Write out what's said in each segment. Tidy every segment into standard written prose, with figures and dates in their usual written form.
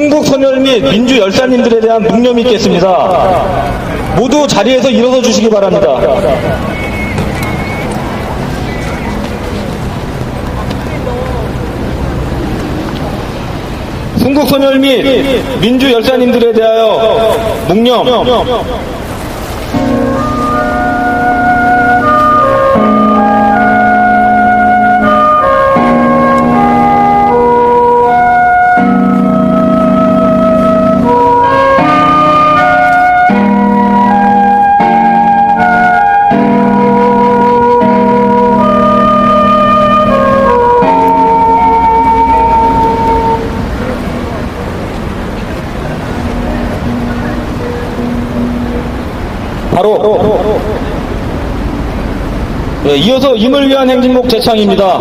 흥북 선열 및 민주 열사님들에 대한 묵념이 있겠습니다. 모두 자리에서 일어서 주시기 바랍니다. 흥북 선열 및 민주 열사님들에 대하여 묵념. 바로 이어서 임을 위한 행진곡 제창입니다.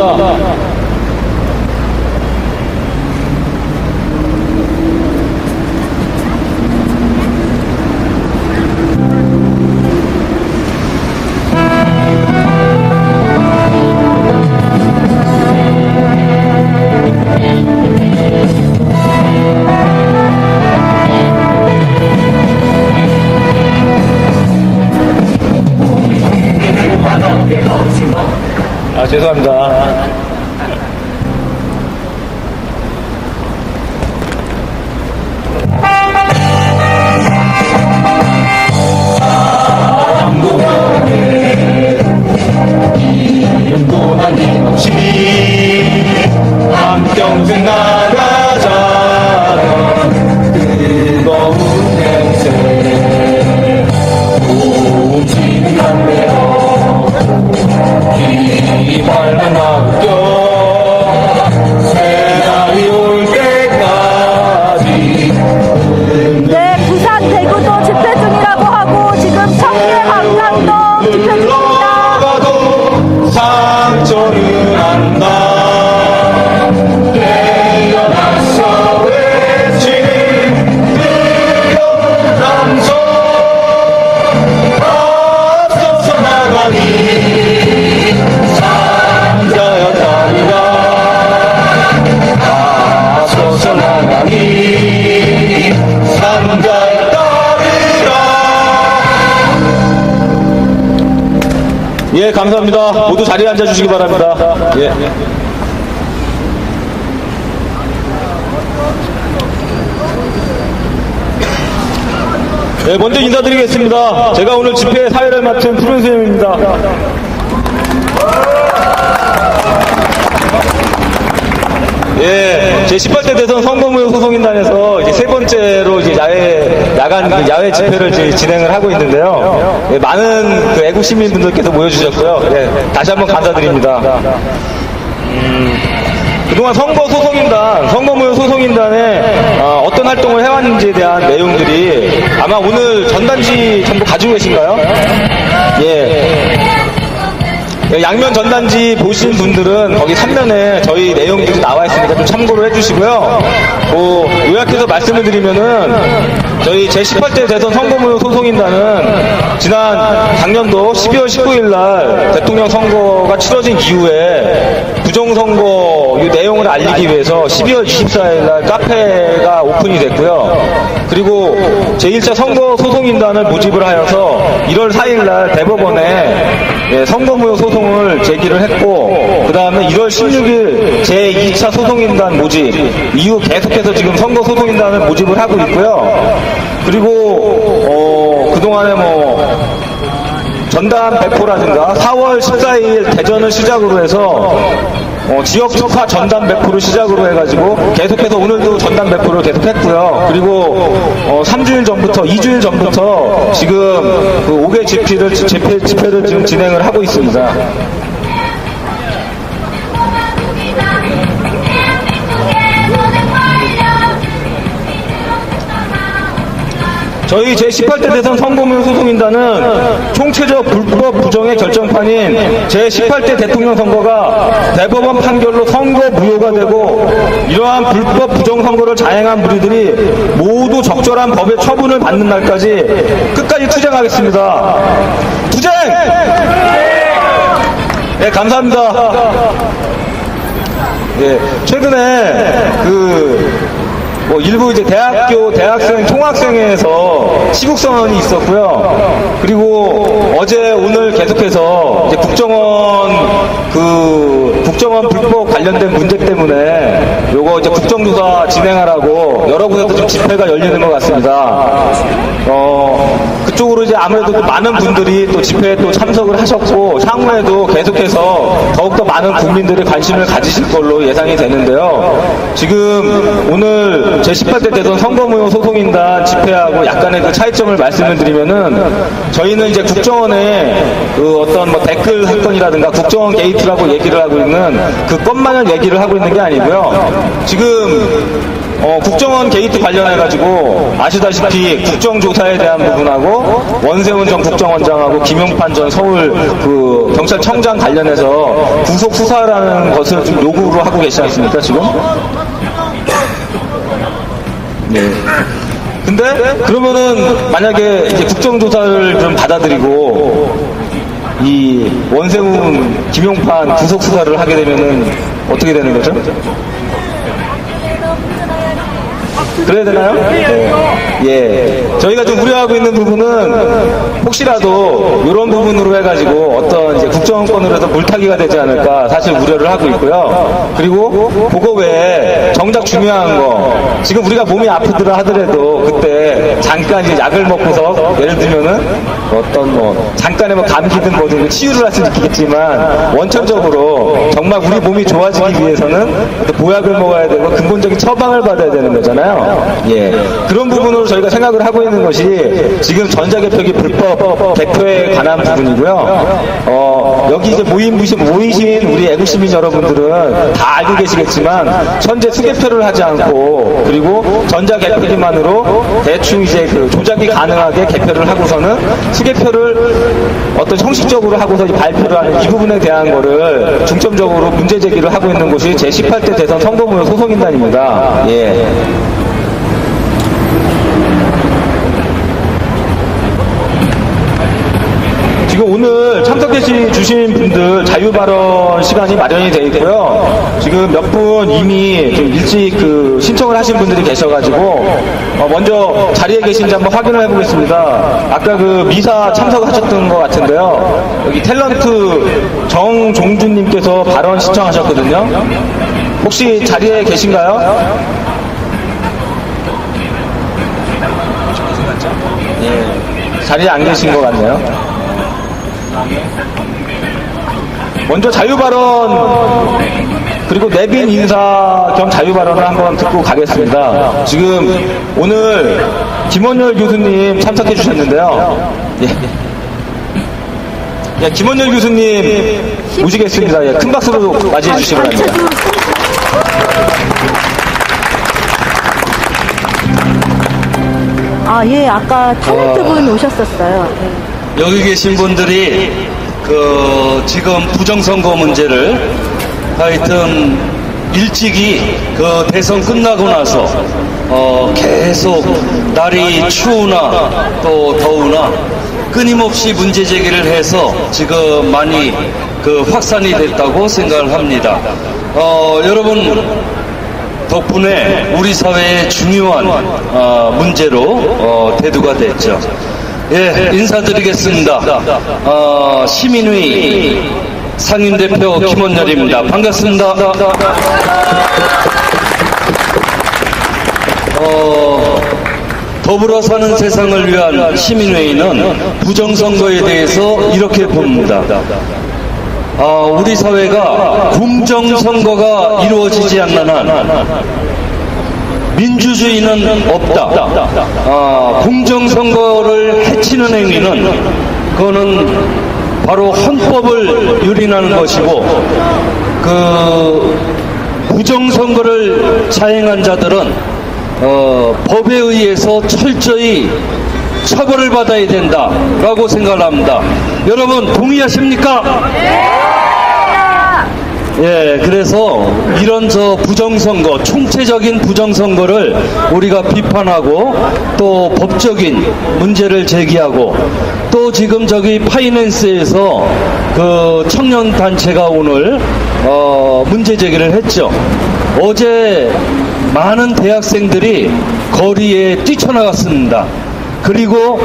죄송합니다. 한평생 나가자던 뜨거운 냄새 움직이는 담배로 이발만 맡겨 새날이 올 때까지. 네, 부산, 대구도 집회 중이라고 하고 지금 청계, 한강도 집회 중입니다. 흘러가도 상처는 안다. 태어나서 외치는 뜨거운 남성 앞서서 나가니 상자에 따르라. 예, 감사합니다. 모두 자리에 앉아주시기 바랍니다. 예. 네, 먼저 인사드리겠습니다. 제가 오늘 집회 사회를 맡은 푸른쌤입니다. 예, 제 18대 대선 선거무효 소송인단에서 이제 세 번째로 이제 야외 집회를 진행을 하고 있는데요. 예, 많은 그 애국 시민분들께서 모여주셨고요. 예, 다시 한번 감사드립니다. 그동안 선거무효 소송인단에 어떤 활동을 해왔는지에 대한 내용들이 아마 오늘 전단지 전부 가지고 계신가요? 예. 양면 전단지 보신 분들은 거기 3면에 저희 내용들이 나와 있으니까 좀 참고를 해주시고요. 요약해서 말씀을 드리면은 저희 제18대 대선 선거무효 소송인단은 작년도 12월 19일 날 대통령 선거가 치러진 이후에 부정선거 이 내용을 알리기 위해서 12월 24일 날 카페가 오픈이 됐고요. 그리고 제1차 선거 소송인단을 모집을 하여서 1월 4일 날 대법원에 선거무효 소송을 제기를 했고, 그 다음에 1월 16일 제2차 소송인단 모집 이후 계속해서 지금 선거 소송인단을 모집을 하고 있고요. 그리고 그동안에 전단 배포라든가 4월 14일 대전을 시작으로 해서 지역 특화 전단 배포를 시작으로 해가지고 계속해서 오늘도 전단 배포를 계속했고요. 그리고 2주일 전부터 지금 그 5개 집회를 지금 진행을 하고 있습니다. 저희 제18대 대선 선거무효 소송인단은 총체적 불법 부정의 결정판인 제18대 대통령 선거가 대법원 판결로 선거 무효가 되고, 이러한 불법 부정 선거를 자행한 무리들이 모두 적절한 법의 처분을 받는 날까지 끝까지 투쟁하겠습니다. 투쟁! 네, 감사합니다. 예, 최근에 뭐 일부 이제 대학교, 대학생, 총학생회에서 시국선언이 있었고요. 그리고 어제 오늘 계속해서 이제 국정원 불법 관련된 문제 때문에 요거 이제 국정조사 진행하라고 여러 군데서 좀 집회가 열리는 것 같습니다. 그쪽으로 이제 아무래도 또 많은 분들이 또 집회에 또 참석을 하셨고, 향후에도 계속해서 더욱더 많은 국민들이 관심을 가지실 걸로 예상이 되는데요. 지금 오늘 제18대 대선 선거무효 소송인단 집회하고 약간의 그 차이점을 말씀을 드리면은, 저희는 이제 국정원의 그 어떤 뭐 댓글 사건이라든가 국정원 게이트라고 얘기를 하고 있는 그 것만을 얘기를 하고 있는 게 아니고요. 지금 국정원 게이트 관련해가지고 아시다시피 국정조사에 대한 부분하고 원세훈 전 국정원장하고 김용판 전 서울 그 경찰청장 관련해서 구속 수사라는 것을 좀 요구를 하고 계시지 않습니까, 지금? 네. 근데 그러면은 만약에 이제 국정조사를 좀 받아들이고 이 원세훈, 김용판 구속 수사를 하게 되면은 어떻게 되는 거죠? 그래야 되나요? 네. 예. 저희가 좀 우려하고 있는 부분은 혹시라도 이런 부분으로 해가지고 어떤 이제 국정원권으로 해서 물타기가 되지 않을까 사실 우려를 하고 있고요. 그리고 그거 외에 정작 중요한 거, 지금 우리가 몸이 아프더라 하더라도 그때 잠깐 이제 약을 먹고서 예를 들면은 어떤 뭐 잠깐의 뭐 감기든 뭐든 치유를 할 수도 있겠지만, 원천적으로 정말 우리 몸이 좋아지기 위해서는 보약을 먹어야 되고 근본적인 처방을 받아야 되는 거잖아요. 예. 그런 부분으로 저희가 생각을 하고 있는 것이 지금 전자개표기 불법 개표에 관한 부분이고요. 여기 이제 모이신 우리 애국시민 여러분들은 다 알고 계시겠지만, 현재 수개표를 하지 않고 그리고 전자개표기만으로 대충 이제 그 조작이 가능하게 개표를 하고서는 수개표를 어떤 형식적으로 하고서 발표를 하는 이 부분에 대한 거를 중점적으로 문제 제기를 하고 있는 곳이 제18대 대선 선거무효 소송인단입니다. 예. 지금 오늘 참석해 주신 분들 자유발언 시간이 마련이 되어 있고요. 지금 몇 분 이미 좀 일찍 그 신청을 하신 분들이 계셔가지고 먼저 자리에 계신지 한번 확인을 해보겠습니다. 아까 그 미사 참석하셨던 것 같은데요. 여기 탤런트 정종준님께서 발언 신청하셨거든요. 혹시 자리에 계신가요? 예, 자리에 안 계신 것 같네요. 먼저 자유발언 그리고 내빈 인사 겸 자유발언을 한번 듣고 가겠습니다. 지금 오늘 김원열 교수님 참석해 주셨는데요. 예, 김원열 교수님 모시겠습니다. 예, 큰 박수로 맞이해 주시기 바랍니다. 예, 아까 탤런트 분 오셨었어요. 여기 계신 분들이 지금 부정선거 문제를 하여튼 일찍이 대선 끝나고 나서 계속 날이 추우나 또 더우나 끊임없이 문제 제기를 해서 지금 많이 확산이 됐다고 생각을 합니다. 여러분 덕분에 우리 사회의 중요한 문제로 대두가 됐죠. 예, 인사드리겠습니다. 시민의 상임대표 김원열입니다. 반갑습니다. 더불어 사는 세상을 위한 시민회의는 부정선거에 대해서 이렇게 봅니다. 우리 사회가 공정선거가 이루어지지 않는 한 민주주의는 없다. 공정선거를 해치는 행위는 그거는 바로 헌법을 유린하는 것이고, 부정선거를 자행한 자들은 법에 의해서 철저히 처벌을 받아야 된다라고 생각을 합니다. 여러분 동의하십니까? 예, 그래서 이런 부정선거, 총체적인 부정선거를 우리가 비판하고 또 법적인 문제를 제기하고, 또 지금 파이낸스에서 청년단체가 오늘 문제 제기를 했죠. 어제 많은 대학생들이 거리에 뛰쳐나갔습니다. 그리고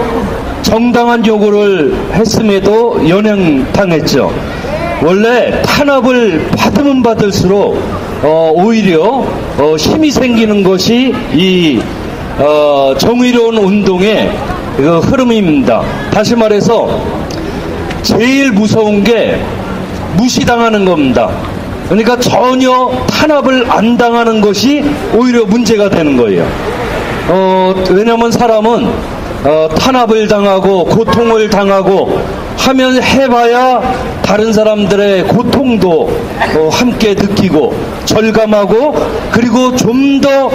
정당한 요구를 했음에도 연행당했죠. 원래 탄압을 받으면 받을수록 오히려 힘이 생기는 것이 이 정의로운 운동의 그 흐름입니다. 다시 말해서 제일 무서운 게 무시당하는 겁니다. 그러니까 전혀 탄압을 안 당하는 것이 오히려 문제가 되는 거예요. 왜냐하면 사람은 탄압을 당하고 고통을 당하고 하면 해봐야 다른 사람들의 고통도 함께 느끼고 절감하고 그리고 좀 더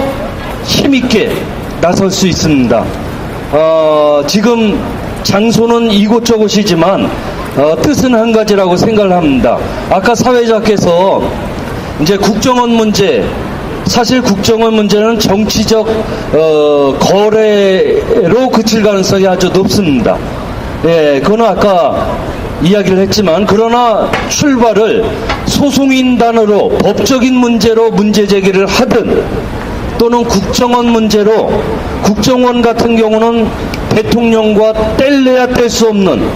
힘있게 나설 수 있습니다. 지금 장소는 이곳저곳이지만 뜻은 한 가지라고 생각을 합니다. 아까 사회자께서 이제 국정원 문제, 사실 국정원 문제는 정치적 거래로 그칠 가능성이 아주 높습니다. 예, 그거는 아까 이야기를 했지만, 그러나 출발을 소송인단으로 법적인 문제로 문제 제기를 하든 또는 국정원 문제로, 국정원 같은 경우는 대통령과 뗄래야 뗄 수 없는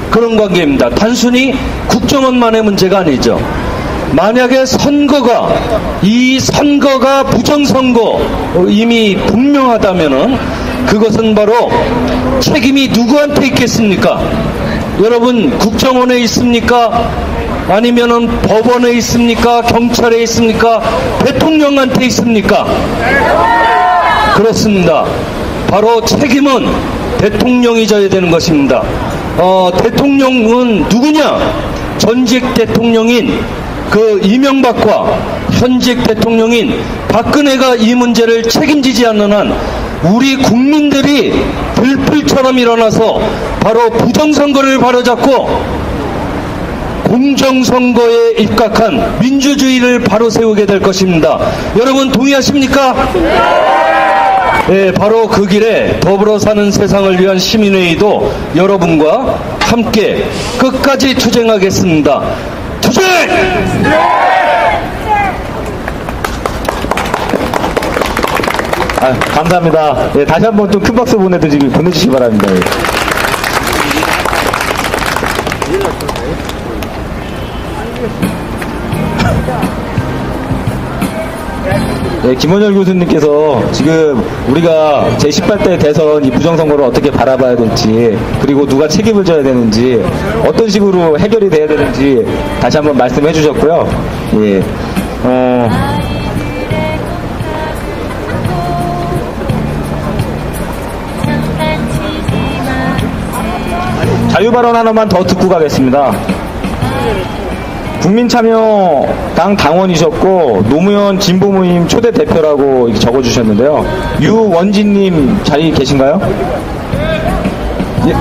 그런 관계입니다. 단순히 국정원만의 문제가 아니죠. 만약에 이 선거가 부정선거 이미 분명하다면은 그것은 바로 책임이 누구한테 있겠습니까? 여러분, 국정원에 있습니까? 아니면은 법원에 있습니까? 경찰에 있습니까? 대통령한테 있습니까? 그렇습니다. 바로 책임은 대통령이 져야 되는 것입니다. 대통령은 누구냐? 전직 대통령인 그 이명박과 현직 대통령인 박근혜가 이 문제를 책임지지 않는 한 우리 국민들이 들불처럼 일어나서 바로 부정선거를 바로잡고 공정선거에 입각한 민주주의를 바로 세우게 될 것입니다. 여러분 동의하십니까? 네, 바로 그 길에 더불어 사는 세상을 위한 시민회의도 여러분과 함께 끝까지 투쟁하겠습니다. 투쟁! 감사합니다. 예, 다시 한번 좀 큰 박수 보내주시기 바랍니다. 네, 김원열 교수님께서 지금 우리가 제18대 대선 이 부정선거를 어떻게 바라봐야 될지, 그리고 누가 책임을 져야 되는지, 어떤 식으로 해결이 돼야 되는지 다시 한번 말씀해 주셨고요. 예. 자유발언 하나만 더 듣고 가겠습니다. 국민참여당 당원이셨고 노무현 진보모임 초대 대표라고 이렇게 적어주셨는데요. 유원진님 자리 계신가요? 예.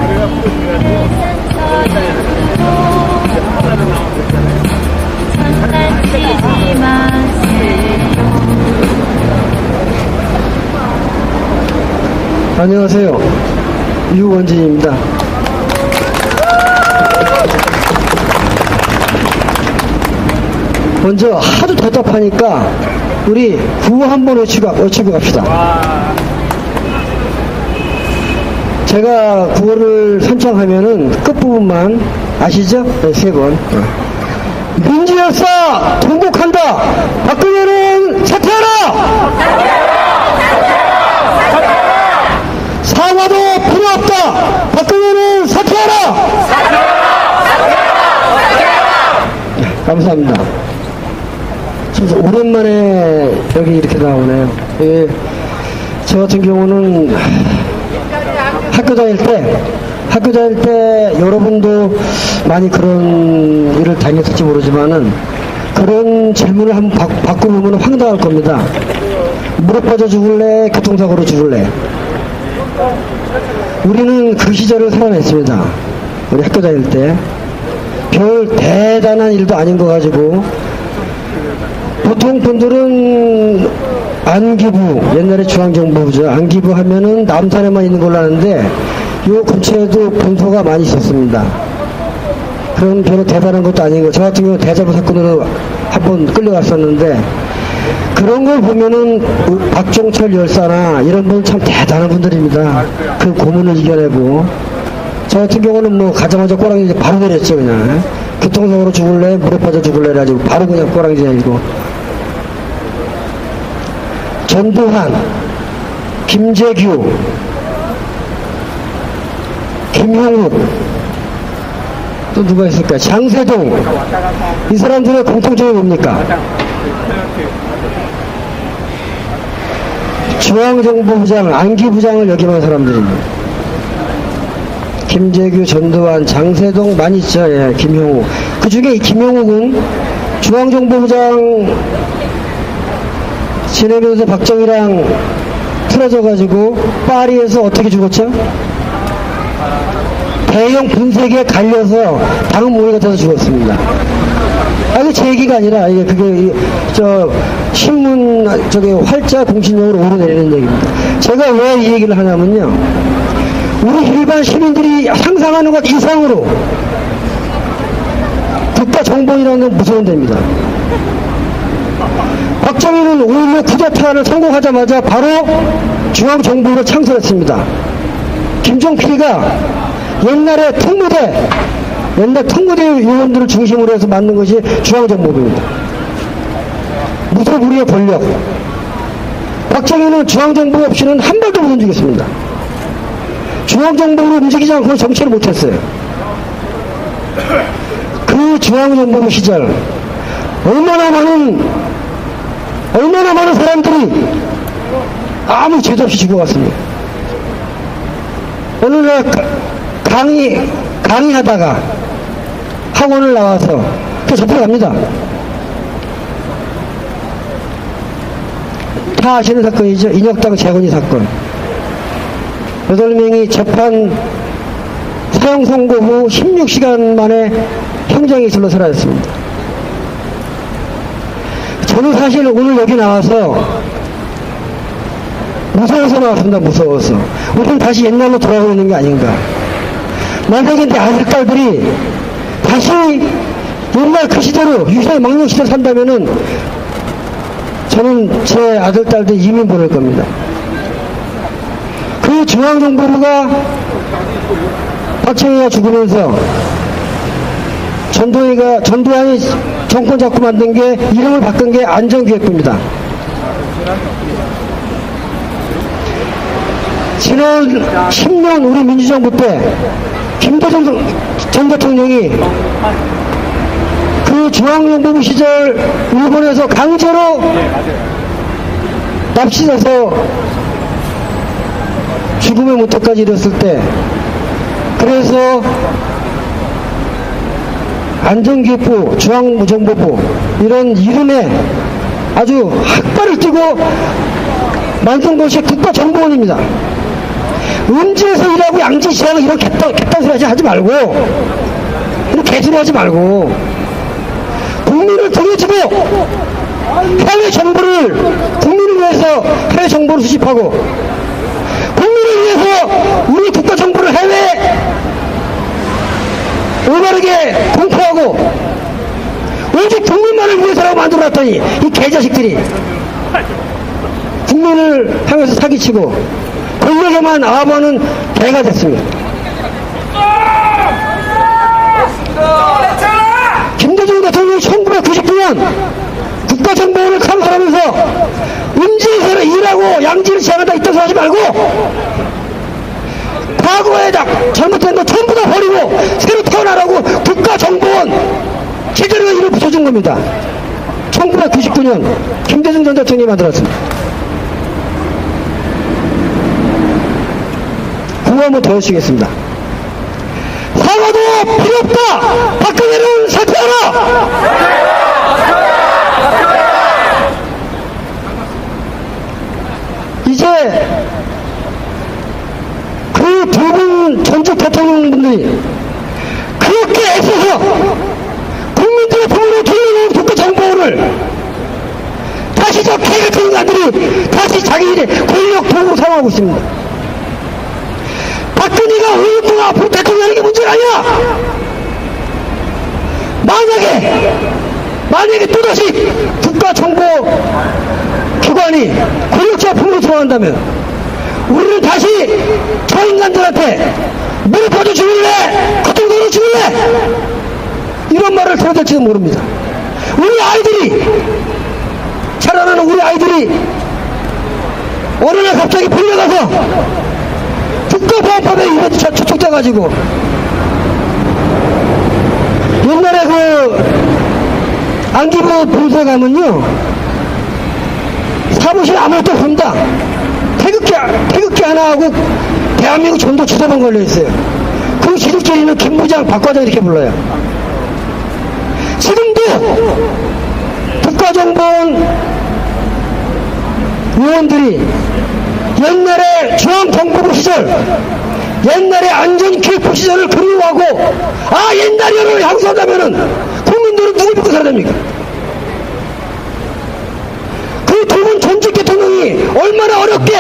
안녕하세요. 유원진입니다. 먼저 하도 답답하니까 우리 구호 한번 외치고 갑시다. 제가 구호를 선창하면은 끝부분만 아시죠? 네, 3번. 민주열사 통곡한다. 박근혜는 사퇴하라. 사과도 필요 없다. 박근혜는 사퇴하라. 감사합니다. 진짜 오랜만에 여기 이렇게 나오네요. 예, 저 같은 경우는 학교 다닐 때 여러분도 많이 그런 일을 당했을지 모르지만은 그런 질문을 한번 받고 보면 황당할 겁니다. 물에 빠져 죽을래? 교통사고로 죽을래? 우리는 그 시절을 살아냈습니다. 우리 학교 다닐 때. 별 대단한 일도 아닌 거 가지고 보통 분들은 안기부, 옛날에 중앙정보부죠. 안기부 하면은 남산에만 있는 걸로 아는데 요 근처에도 분포가 많이 있었습니다. 그런 별로 대단한 것도 아닌 거. 저 같은 경우 대자보 사건으로 한번 끌려갔었는데 그런 걸 보면은 박종철 열사나 이런 분 참 대단한 분들입니다. 그 고문을 이겨내고 저 같은 경우는 뭐 가자마자 꼬랑지 바로 내렸죠. 그냥 교통사고로 죽을래 물에 빠져 죽을래 해가지고 바로 그냥 꼬랑지 내리고. 전두환, 김재규, 김형욱, 또 누가 있을까요? 장세동. 이 사람들의 공통점이 뭡니까? 중앙정보부장, 안기부장을 역임한 사람들입니다. 김재규, 전두환, 장세동 많이 있죠. 예, 김형욱. 그 중에 이 김형욱은 중앙정보부장 지내면서 박정희랑 틀어져가지고 파리에서 어떻게 죽었죠? 대형 분쇄기에 갈려서 당은 모기가 돼서 죽었습니다. 이게 제 얘기가 아니라 이게 그게 신문 활자 공신력으로 오르내리는 얘기입니다. 제가 왜 이 얘기를 하냐면요, 우리 일반 시민들이 상상하는 것 이상으로 국가 정보이라는 건 무서운 데입니다. 박정희는 5.16 쿠데타를 성공하자마자 바로 중앙정보를 창설했습니다. 김종필이가 옛날 특무대 요원들을 중심으로 해서 만든 것이 중앙정보부입니다. 무소불위의 권력. 박정희는 중앙정보 없이는 한 발도 못 움직였습니다. 중앙정보로 움직이지 않고는 정치를 못했어요. 그 중앙정보부 시절 얼마나 많은 사람들이 아무 죄도 없이 죽어갔습니다. 어느 날 강의하다가 학원을 나와서 잡혀갑니다. 다 아시는 사건이죠. 인혁당 재건이 사건. 8명이 재판 사형 선고 후 16시간 만에 형장이슬로 사라졌습니다. 저는 사실 오늘 여기 나와서 무서워서 나왔습니다. 무서워서. 우리는 다시 옛날로 돌아오는 게 아닌가. 만약에 내 아들, 딸들이 다시 옛날 그 시대로 유사의 망령 시대를 산다면은 저는 제 아들, 딸들 이민 보낼 겁니다. 그 중앙정보부가 박정희가 죽으면서 전두환이 정권 잡고 만든 게, 이름을 바꾼 게 안전기획부입니다. 지난 10년 우리 민주정부 때 김대중 전 대통령이 그 중앙정보부 시절 일본에서 강제로 납치돼서 죽음의 문턱까지 이뤘을 때, 그래서 안전기획부, 중앙정보부 이런 이름에 아주 학발을 띄고 만든 것이 국가정보원입니다. 음지에서 일하고 양지 시하고 이런 개딴 소리 하지 말고, 이런 개소리 하지 말고, 국민을 등에지고 해외 정보를, 국민을 위해서 해외 정보를 수집하고, 국민을 위해서 우리 국가 정보를 해외에 올바르게 공포하고, 오직 국민만을 위해서라고 만들어놨더니 이 개자식들이 국민을 향해서 사기치고 권력에만 아부하는 개가 됐습니다. 김대중 대통령이 1999년 국가정보원을 창설하면서 음지에서 일하고 양지를 지향한다 이딴 소리 하지 말고, 과거에 잘못된 거 전부 다 버리고 새로 태어나라고 국가정보원 제대로 이름을 붙여준 겁니다. 1999년 김대중 전 대통령이 만들었습니다. 그거 한번 더 하시겠습니다. 사과도 필요 없다! 박근혜는 사퇴하라! 이제 그 두 분 전직 대통령분들이 그렇게 애써서 국민들의 품으로 돌려놓은 국가정보원을 다시 저 개같은 인간들이 다시 자기들의 권력 도구로 사용하고 있습니다. 박근혜가 5년 동안 앞으로 대통령하는 게 문제가 아니야. 만약에 만약에 또다시 국가정보기관이 권력자 품으로 들어간다면 우리는 다시 저 인간들한테 무릎 뻗어 죽을래? 고통으로 죽을래? 이런 말을 들어야 될지도 모릅니다. 우리 아이들이, 자라나는 우리 아이들이 어느 날 갑자기 불려가서 국가보안법에 이번에 접촉돼가지고 옛날에 안기부 본사에 가면요 사무실 아무것도 없습니다. 태극기 하나 하고 대한민국 전도 주소만 걸려있어요. 그 지득재리는 김부장, 박과장 이렇게 불러요. 지금도 국가정보원 의원들이 옛날에 중앙정보부 시절, 옛날에 안전기획부 시절을 그리워하고 옛날을 향수한다면은 국민들은 누굴 믿고 살아야 됩니까? 그 두 분 전직 대통령이 얼마나 어렵게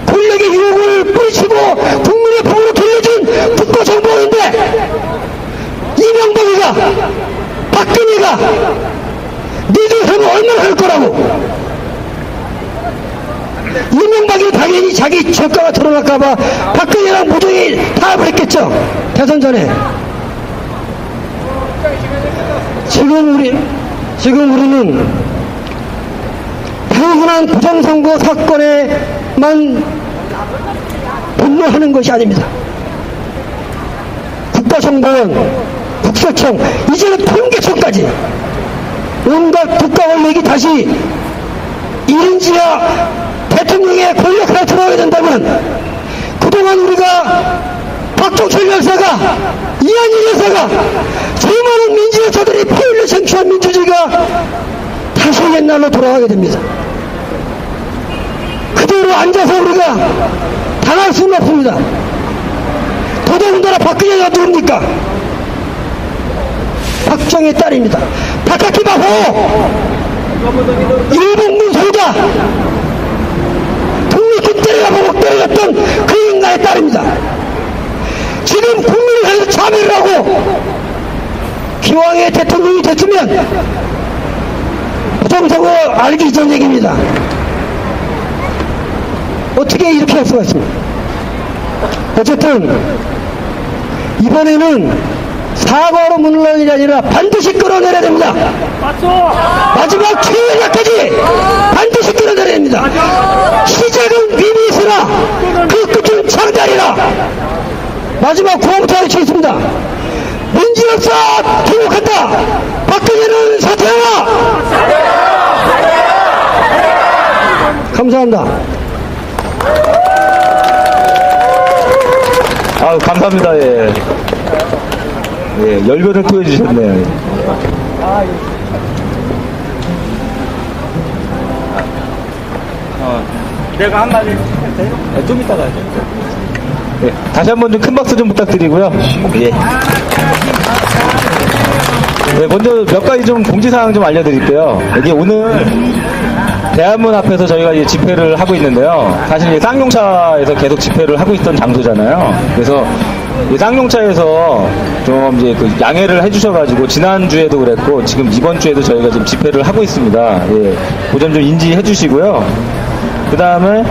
권력의 유혹을 뿌리치고 국민의 복으로 돌려준 국가정보원인데 이명박이가, 박근혜가 니들 하면 얼마나 할 거라고. 이명박이 당연히 자기 저가가 드러날까봐 박근혜랑 모종이 타협을 했겠죠. 대선 전에. 지금 우리는 단순한 부정선거 사건에만 분노하는 것이 아닙니다. 국가정보원, 국세청, 이제는 통계청까지 온갖 국가 권력이 다시 1인지하 대통령의 권력 하나 들어가게 된다면 그동안 우리가 박종철 열사가, 이한일 열사가, 수많은 민주열사들이 피 흘려 쟁취한 민주주의가 다시 옛날로 돌아가게 됩니다. 그대로 앉아서 우리가 당할 수는 없습니다. 더더군다나 박근혜가 누굽니까? 박정희의 딸입니다. 다카키 바호, 일본군 소자, 독립군 때려갔던 그 인간의 딸입니다. 지금 국민을 위해서 참여를 하고 기왕에 대통령이 됐으면 부정선거 알기 전 얘기입니다. 어떻게 이렇게 할 수가 있습니까? 어쨌든 이번에는 사과로 물러날 일이 아니라 반드시 끌어내려야 됩니다. 마지막 최후까지 반드시 끌어내려야 됩니다. 시작은 비밀이으나 그 끝은 창달이라. 마지막 구호부터 하겠습니다. 민주열사 기록한다. 박근혜는 사퇴하라. 감사합니다. 감사합니다. 예, 열변을 토해주셨네요. 내가 한마디 해도 돼요? 좀 이따가 하죠. 예, 다시 한번 좀 큰 박수 좀 부탁드리고요. 예. 네, 먼저 몇 가지 좀 공지사항 좀 알려드릴게요. 여기 오늘 대한문 앞에서 저희가 이제 집회를 하고 있는데요. 사실 쌍용차에서 계속 집회를 하고 있던 장소잖아요. 그래서 이 쌍용차에서 좀 이제 그 양해를 해주셔가지고 지난주에도 그랬고 지금 이번 주에도 저희가 지금 집회를 하고 있습니다. 예, 그 점 좀 인지해 주시고요. 그 다음에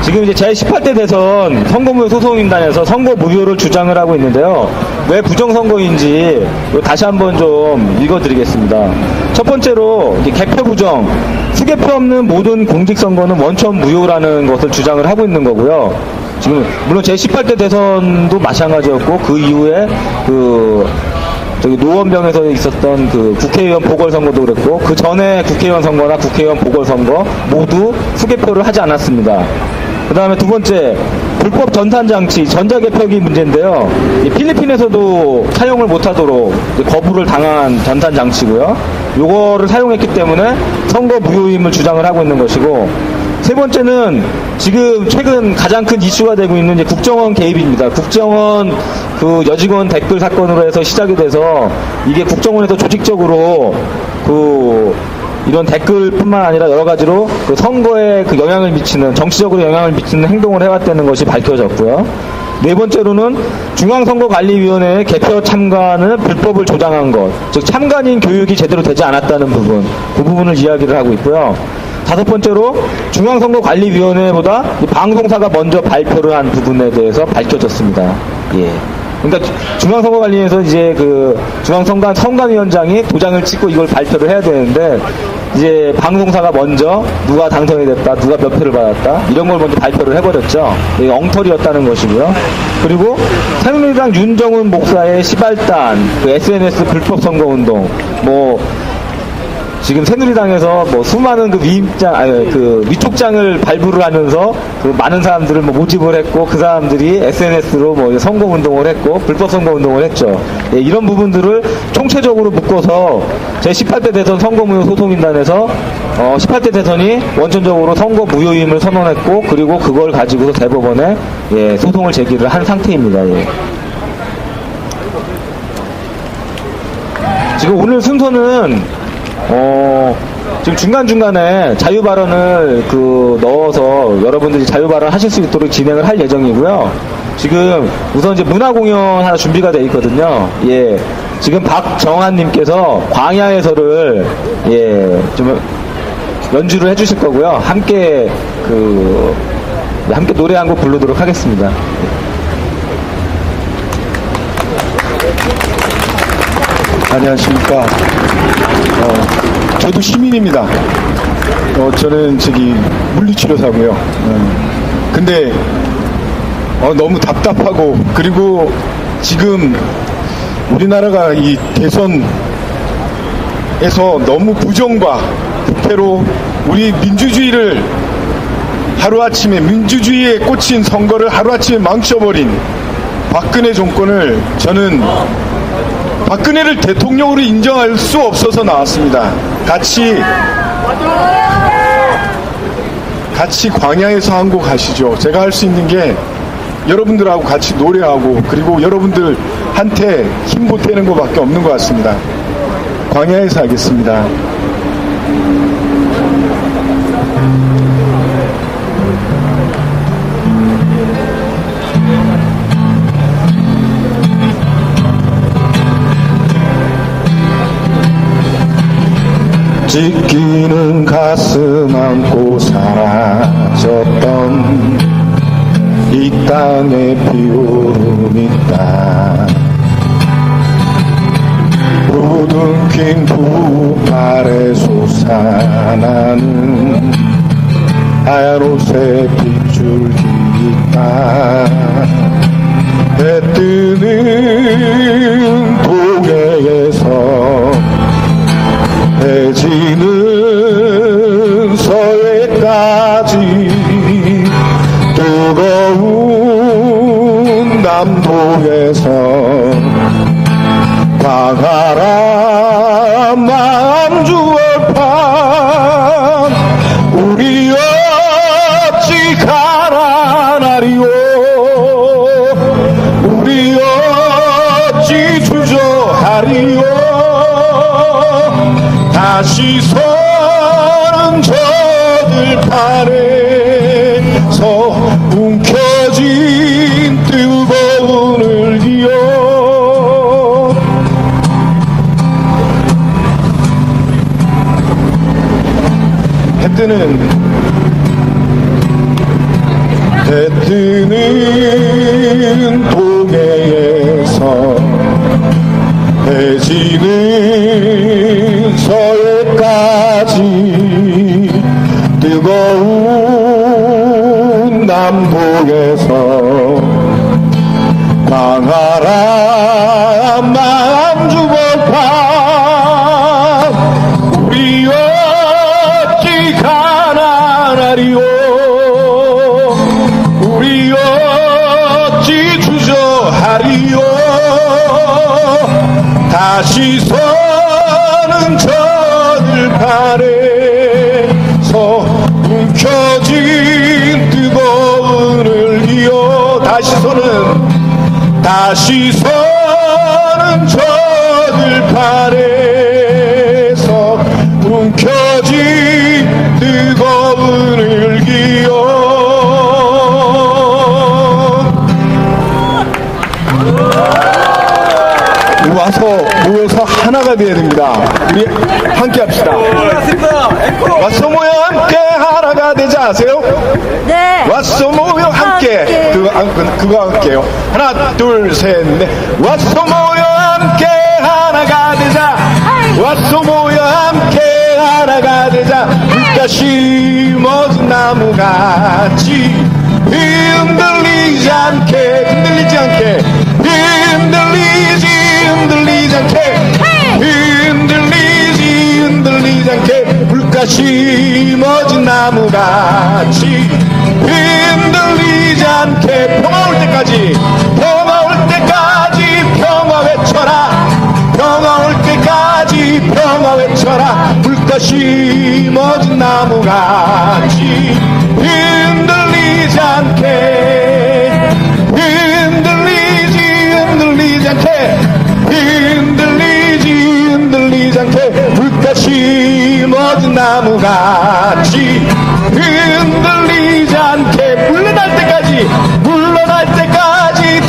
지금 이제 제18대 대선 선거무효 소송인단에서 선거 무효를 주장을 하고 있는데요. 왜 부정선거인지 다시 한번 좀 읽어드리겠습니다. 첫 번째로 개표 부정, 수개표 없는 모든 공직선거는 원천 무효라는 것을 주장을 하고 있는 거고요. 지금 물론 제18대 대선도 마찬가지였고 그 이후에 저기 노원병에서 있었던 그 국회의원 보궐선거도 그랬고 그 전에 국회의원 선거나 국회의원 보궐선거 모두 수개표를 하지 않았습니다. 그 다음에 두 번째, 불법 전산장치, 전자개표기 문제인데요. 필리핀에서도 사용을 못하도록 거부를 당한 전산장치고요. 요거를 사용했기 때문에 선거 무효임을 주장을 하고 있는 것이고, 세 번째는 지금 최근 가장 큰 이슈가 되고 있는 이제 국정원 개입입니다. 국정원 그 여직원 댓글 사건으로 해서 시작이 돼서 이게 국정원에서 조직적으로 이런 댓글뿐만 아니라 여러 가지로 그 선거에 그 영향을 미치는, 정치적으로 영향을 미치는 행동을 해왔다는 것이 밝혀졌고요. 네 번째로는 중앙선거관리위원회 개표 참관을 불법을 조장한 것, 즉 참관인 교육이 제대로 되지 않았다는 부분, 그 부분을 이야기를 하고 있고요. 다섯 번째로 중앙선거관리위원회보다 방송사가 먼저 발표를 한 부분에 대해서 밝혀졌습니다. 예. 그러니까 중앙선거관리에서 이제 그 선관위원장이 도장을 찍고 이걸 발표를 해야 되는데 이제 방송사가 먼저 누가 당선이 됐다, 누가 몇 표를 받았다 이런 걸 먼저 발표를 해버렸죠. 이게 엉터리였다는 것이고요. 그리고 새누리당 윤정훈 목사의 시발단, 그 SNS 불법 선거운동, 뭐 지금 새누리당에서 뭐 수많은 그 위촉장을 발부를 하면서 그 많은 사람들을 뭐 모집을 했고 그 사람들이 SNS로 뭐 선거운동을 했고 불법 선거운동을 했죠. 예, 이런 부분들을 총체적으로 묶어서 제18대 대선 선거무효 소송인단에서 18대 대선이 원천적으로 선거 무효임을 선언했고 그리고 그걸 가지고서 대법원에 예, 소송을 제기를 한 상태입니다. 예. 지금 오늘 순서는 지금 중간중간에 자유발언을 넣어서 여러분들이 자유발언 하실 수 있도록 진행을 할 예정이고요. 지금 우선 이제 문화공연 하나 준비가 되어 있거든요. 예. 지금 박정한님께서 광야에서를, 예, 좀 연주를 해주실 거고요. 함께 노래 한 곡 부르도록 하겠습니다. 안녕하십니까. 저도 시민입니다. 저는 물리치료사고요. 근데 너무 답답하고 그리고 지금 우리나라가 이 대선에서 너무 부정과 부패로 우리 민주주의를 하루아침에 민주주의에 꽂힌 선거를 하루아침에 망쳐버린 박근혜 정권을 저는 박근혜를 대통령으로 인정할 수 없어서 나왔습니다. 같이 광야에서 한 곡 하시죠. 제가 할 수 있는 게 여러분들하고 같이 노래하고 그리고 여러분들한테 힘 보태는 것밖에 없는 것 같습니다. 광야에서 하겠습니다. 찢기는 가슴 안고 사라졌던 이 땅에 비오름이 있다. 부둥킨 부발에 솟아나는 하얀 옷에 빗줄기 있다. 해 뜨는 동해에서 해 지는 서해까지 뜨거운 남도에서 광활한 만주월판 우리 어찌 가난하리요 우리 어찌 주저하리요 다시 서는 저들판에서 움켜진 뜨거운 을기요 해 뜨는 동해에서 해 지는 서해까지 뜨거운 남북에서 광활한 만주벌판 우리 어찌 가난하리요 우리 어찌 주저하리요 다시 서는 저들판에서 움켜진 뜨거운 을기요 다시 서는 저들판에서 움켜진 뜨거운 을기요 우리 함께 합시다. 왔어 모여 함께 하나가 되자 아세요? 네. 왔어 모여 함께 그거 할게요. 하나 둘 셋 넷. 왔어 모여 함께 하나가 되자. 왔어 모여 함께 하나가 되자. 물가 심어진 나무같이 흔들리지 않게 흔들리지 않게 흔들리지 않게 흔들리지 않게 물가 심어진 나무같이 흔들리지 않게 평화 올 때까지 평화 올 때까지 평화 외쳐라 평화 올 때까지 평화 외쳐라 물가 심어진 나무같이 흔들리지 않게 흔들리지 않게 흔들리지 않게 물가 심어진 나무같이 흔들리지 않게 물러날 때까지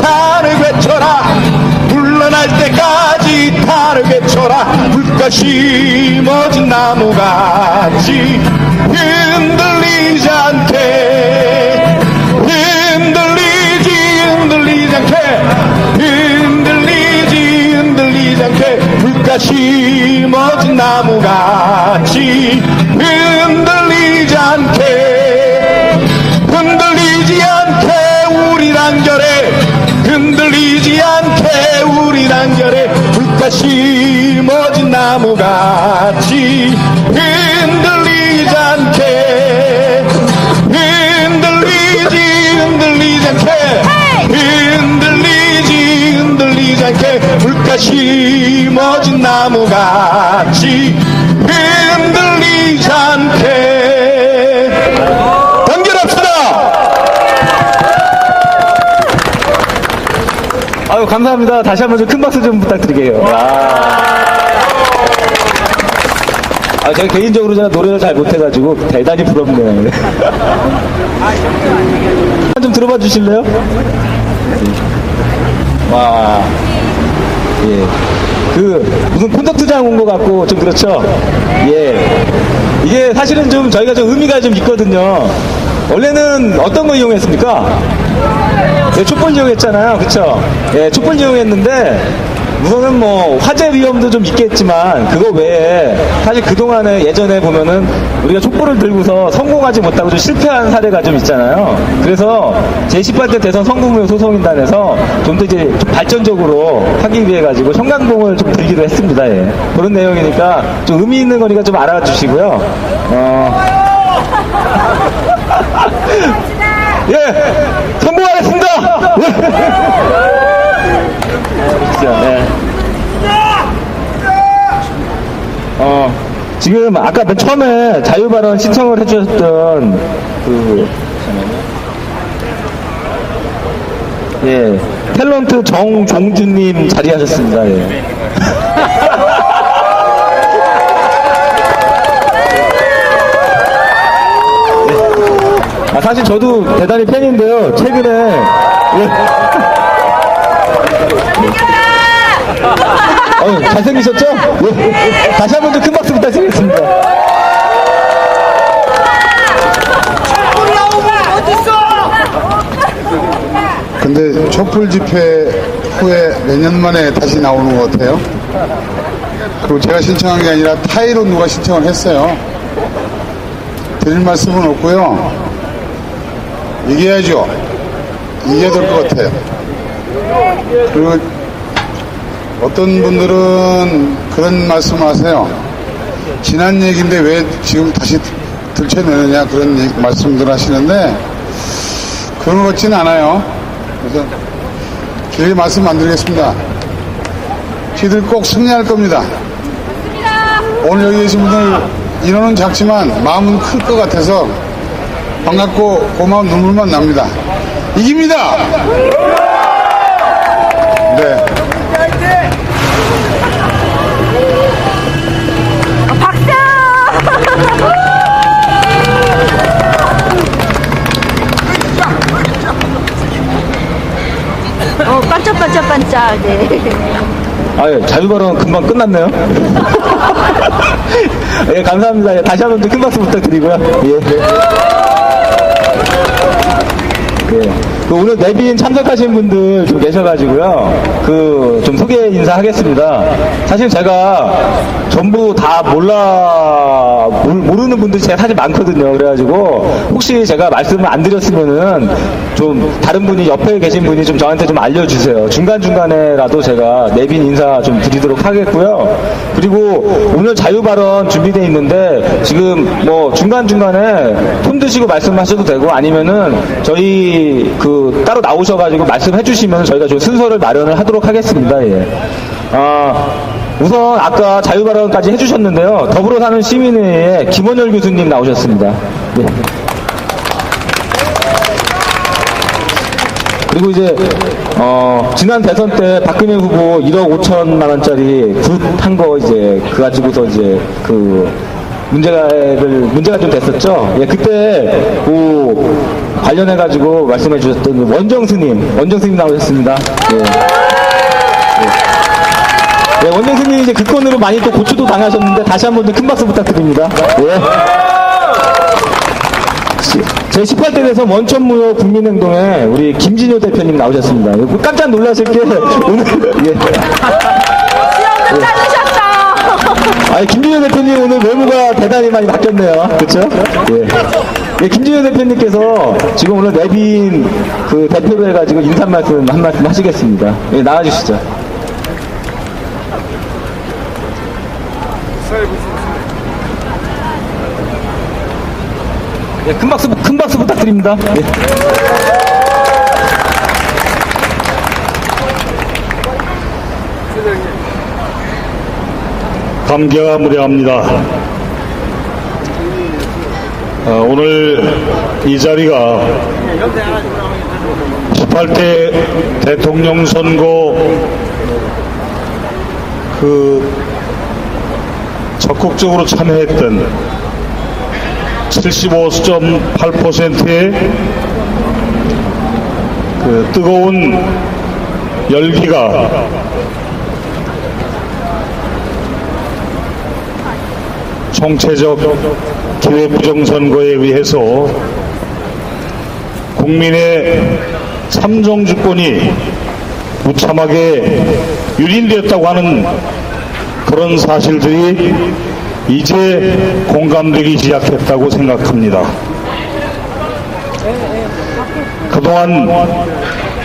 달을 외쳐라 물러날 때까지 달을 외쳐라 물가 심어진 나무같이 흔들리지 않게 흔들리지 않게 흔들리지 않게 물가 심어진 나무같이 흔들리지 않게 흔들리지 않게 우리 단결해 흔들리지 않게 우리 단결해 물가 심어진 나무같이 흔들리지 않게 흔들리지 않게 흔들리지 않게 물가 심어진 나무같이 흔들리지 않게 단결합시다. 아유, 감사합니다. 다시 한번 좀 큰 박수 좀 부탁드릴게요. 제가 개인적으로 제가 노래를 잘 못해가지고 대단히 부럽네요. 좀 들어봐 주실래요? 와, 예. 무슨 콘서트장 온 것 같고 좀 그렇죠? 예. 이게 사실은 좀 저희가 좀 의미가 좀 있거든요. 원래는 어떤 거 이용했습니까? 예, 촛불 이용했잖아요. 그쵸? 예, 촛불 이용했는데, 우선은 뭐 화재 위험도 좀 있겠지만 그거 외에 사실 그동안에 예전에 보면은 우리가 촛불을 들고서 성공하지 못하고 좀 실패한 사례가 좀 있잖아요. 그래서 제18대 대선 선거무효 소송인단에서 좀 더 이제 좀 발전적으로 하기 위해 가지고 형광봉을 좀 들기로 했습니다. 예. 그런 내용이니까 좀 의미 있는 거니까 좀 알아주시고요. 예, 성공하겠습니다. 네. 지금 아까 맨 처음에 자유발언 신청을 해주셨던 예, 탤런트 정종준님 자리하셨습니다. 예. 사실 저도 대단히 팬인데요. 최근에 잘생기셨죠? 예. 다시 한 번 더 큰 박수 부탁드리겠습니다. 근데 촛불 집회 후에 몇 년 만에 다시 나오는 것 같아요. 그리고 제가 신청한 게 아니라 타의로 누가 신청을 했어요. 드릴 말씀은 없고요. 이겨야죠. 이겨야 될 것 같아요. 그리고 어떤 분들은 그런 말씀을 하세요. 지난 얘기인데 왜 지금 다시 들춰내느냐 그런 말씀들 하시는데 그런 것 같지는 않아요. 그래서 길게 말씀 안 드리겠습니다. 저희들 꼭 승리할 겁니다. 오늘 여기 계신 분들 인원은 작지만 마음은 클 것 같아서 반갑고 고마운 눈물만 납니다. 이깁니다. 네. 박수! 반짝반짝반짝. 네. 자유발언 금방 끝났네요. 예, 감사합니다. 예, 다시 한번 큰 박수 부탁드리고요. 예. 예. 그 오늘 내빈 참석하신 분들 좀 계셔가지고요. 좀 소개 인사하겠습니다. 사실 제가 전부 다 모르는 분들이 제가 사실 많거든요. 그래가지고 혹시 제가 말씀을 안 드렸으면은 좀 다른 분이 옆에 계신 분이 좀 저한테 좀 알려주세요. 중간중간에라도 제가 내빈 인사 좀 드리도록 하겠고요. 그리고 오늘 자유발언 준비되어 있는데 지금 뭐 중간중간에 손 드시고 말씀하셔도 되고 아니면은 저희 따로 나오셔가지고 말씀해 주시면 저희가 좀 순서를 마련을 하도록 하겠습니다. 예. 우선 아까 자유발언까지 해주셨는데요. 더불어 사는 시민회의 김원열 교수님 나오셨습니다. 예. 그리고 이제 지난 대선 때 박근혜 후보 1억 5천만 원짜리 굿 한 거 이제 그 가지고서 이제 문제가 좀 됐었죠. 예, 그때 관련해가지고 말씀해 주셨던 원정스님 나오셨습니다. 예. 예, 원정스님 이제 그 건으로 많이 또 고초도 당하셨는데 다시 한 번 더 큰 박수 부탁드립니다. 예. 제 18대 대선 원천무효 국민행동에 우리 김진효 대표님 나오셨습니다. 깜짝 놀라실 게 오늘 예. 수영도 잘하셨어요. 김진효 대표님 오늘 외모가 대단히 많이 바뀌었네요. 그렇죠? 예. 예, 김진효 대표님께서 지금 오늘 내빈 대표로 해가지고 인사 말씀 한 말씀 하시겠습니다. 예, 나와주시죠. 예, 큰 박수 부탁드립니다. 예. 감개가 무량합니다. 오늘 이 자리가 18대 대통령 선거 적극적으로 참여했던 75.8%의 뜨거운 열기가 총체적 기회부정선거에 의해서 국민의 참정주권이 무참하게 유린되었다고 하는 그런 사실들이 이제 공감되기 시작했다고 생각합니다. 그동안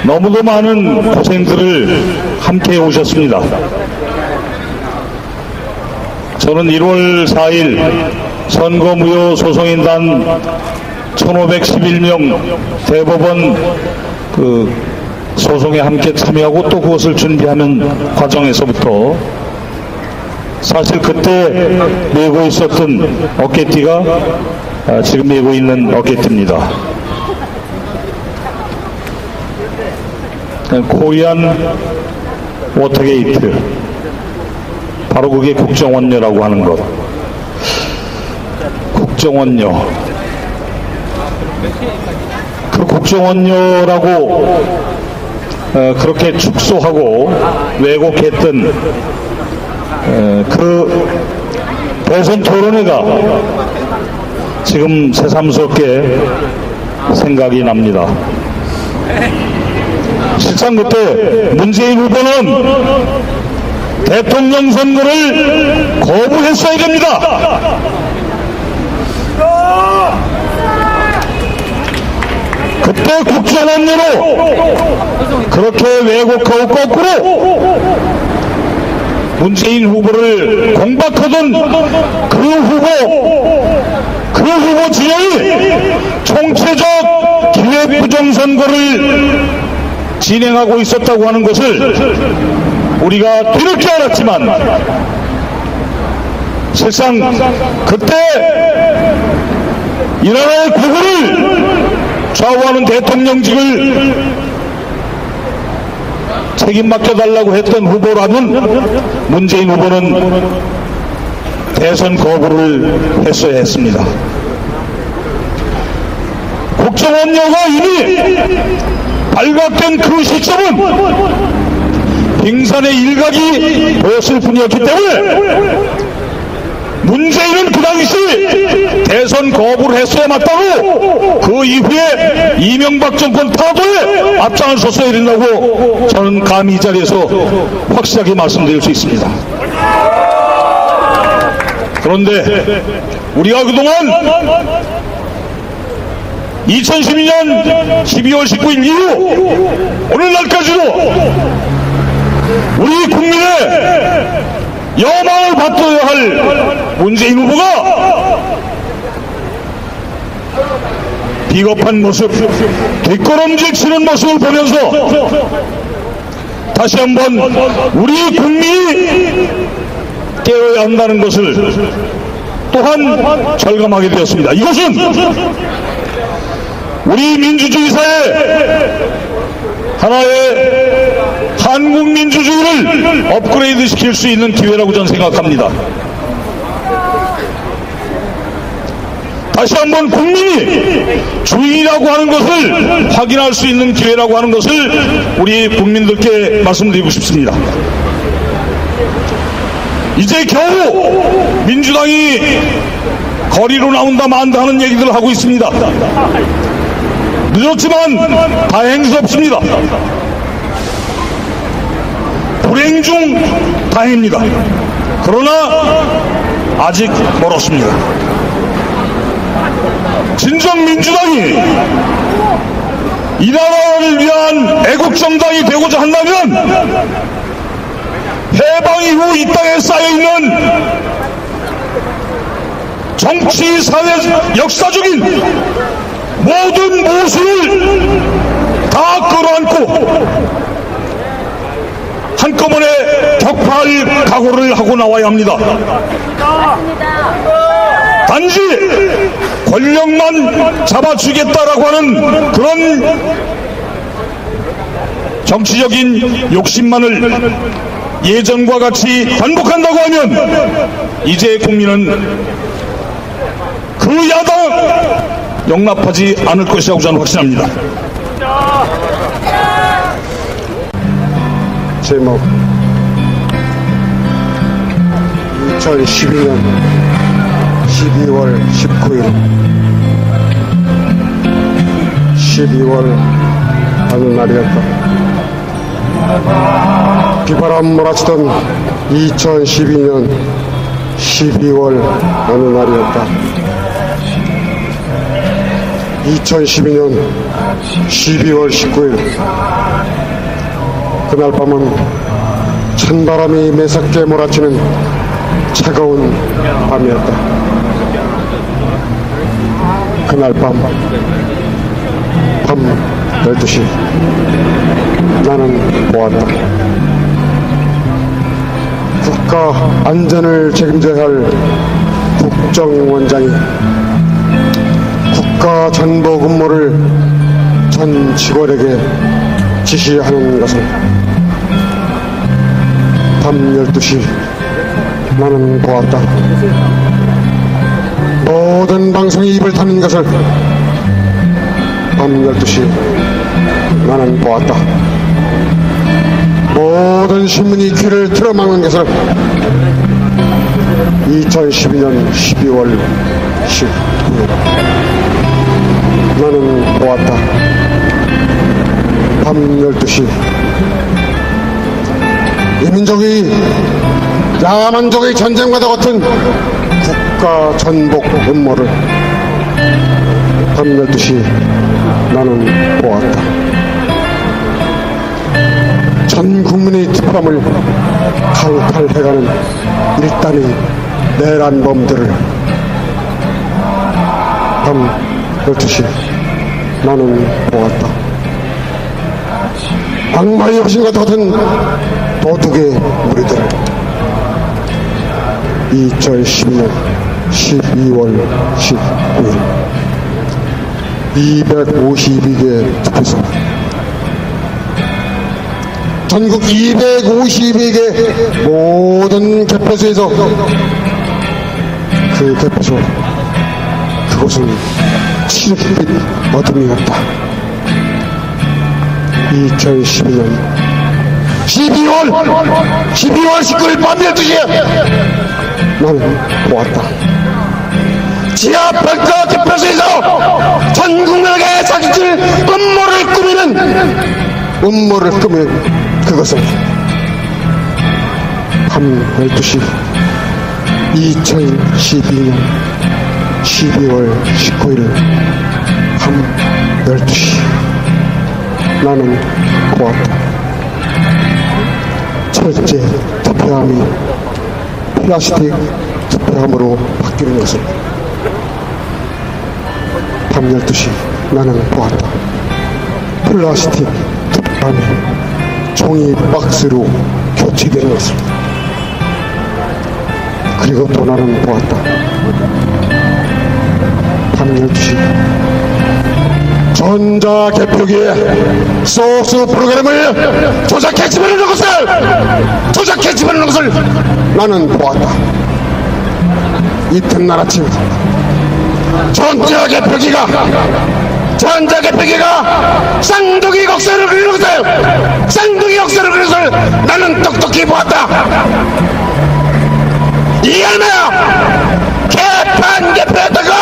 너무도 많은 고생들을 함께 해오셨습니다. 저는 1월 4일 선거무효 소송인단 1511명 대법원 소송에 함께 참여하고 또 그것을 준비하는 과정에서부터 사실 그때 메고 있었던 어깨띠가 지금 메고 있는 어깨띠입니다. 코리안 워터게이트, 바로 그게 국정원료라고 하는 것. 국정원료. 그 국정원료라고 그렇게 축소하고 왜곡했던 그 대선 토론회가 지금 새삼스럽게 생각이 납니다. 실상 그때 문재인 후보는 대통령 선거를 거부했어야 됩니다. 그때 국정원료로 그렇게 왜곡하고 거꾸로 문재인 후보를 공박하던 그 후보 진영이 총체적 기회부정선거를 진행하고 있었다고 하는 것을 우리가 뒤늦게 알았지만 실상 그때 이 나라의 국을 좌우하는 대통령직을 책임 맡겨달라고 했던 후보라면 문재인 후보는 대선 거부를 했어야 했습니다. 국정원료가 이미 발각된 그 시점은 빙산의 일각이 보였을 뿐이었기 때문에 문재인 저희는 그 당시 대선 거부를 했어야 맞다고 그 이후에 이명박 정권 타도에 앞장을 섰어야 된다고 저는 감히 이 자리에서 확실하게 말씀드릴 수 있습니다. 그런데 우리가 그동안 2012년 12월 19일 이후 오늘날까지도 우리 국민의 여망을 받들어야 할 문재인 후보가 비겁한 모습, 뒷걸음질 치는 모습을 보면서 다시 한번 우리 국민이 깨어야 한다는 것을 또한 절감하게 되었습니다. 이것은 우리 민주주의 사회 하나의 한국 민주주의를 업그레이드 시킬 수 있는 기회라고 저는 생각합니다. 다시 한번 국민이 주인이라고 하는 것을 확인할 수 있는 기회라고 하는 것을 우리 국민들께 말씀드리고 싶습니다. 이제 겨우 민주당이 거리로 나온다 만다 하는 얘기들을 하고 있습니다. 늦었지만 다행스럽습니다. 불행 중 다행입니다. 그러나 아직 멀었습니다. 진정 민주당이 이 나라를 위한 애국정당이 되고자 한다면 해방 이후 이 땅에 쌓여있는 정치, 사회, 역사적인 모든 모순을 다 끌어안고 한꺼번에 격파할 각오를 하고 나와야 합니다. 단지 권력만 잡아주겠다라고 하는 그런 정치적인 욕심만을 예전과 같이 반복한다고 하면 이제 국민은 그 야당 용납하지 않을 것이라고 저는 확신합니다. 제목 2012년 12월 19일 12월 어느 날이었다. 비바람 몰아치던 2012년 12월 어느 날이었다. 2012년 12월 19일 그날 밤은 찬바람이 매섭게 몰아치는 차가운 밤이었다. 그날 밤 12시 나는 보았다. 국가 안전을 책임져야 할 국정원장이 국가 전복 음모를 전 직원에게 지시하는 것을 밤 12시 나는 보았다. 모든 방송이 입을 닫는 것을 밤 12시 나는 보았다. 모든 신문이 귀를 틀어막는 것을 2012년 12월 19일 나는 보았다. 밤 12시 이 민족이 야만족의 전쟁과도 같은 국가 전복 음모를 밤 12시 나는 보았다. 전 국민의 뒷밤을 칼칼해가는 일단의 내란범들을 밤 12시 나는 보았다. 악마의 여신과 같은 도둑의 무리들을 2012년 12월 19일 252개 투표소 전국 252개 모든 개표소에서 그 개표소 그곳은 칠흑빛 어둠이었다. 2012년 12월 19일 밤 12시에 나는 보았다. 시아평가 집회소에서 전 국민에게 자기들 음모를 꾸미는 그것은 밤 12시 2012년 12월 19일 밤 12시 나는 보았다. 철제 투표함이 플라스틱 투표함으로 바뀌는 것을 밤 12시 나는 보았다. 플라스틱 투표함이 종이 박스로 교체되는 것을. 그리고 또 나는 보았다. 밤 12시 전자개표기에 소스 프로그램을 조작해 집어넣는 것을 나는 보았다. 이튿날 아침 전자개표기가 쌍둥이 곡선을 그리는 것을 나는 똑똑히 보았다. 이 얼마야 개판 개표했다가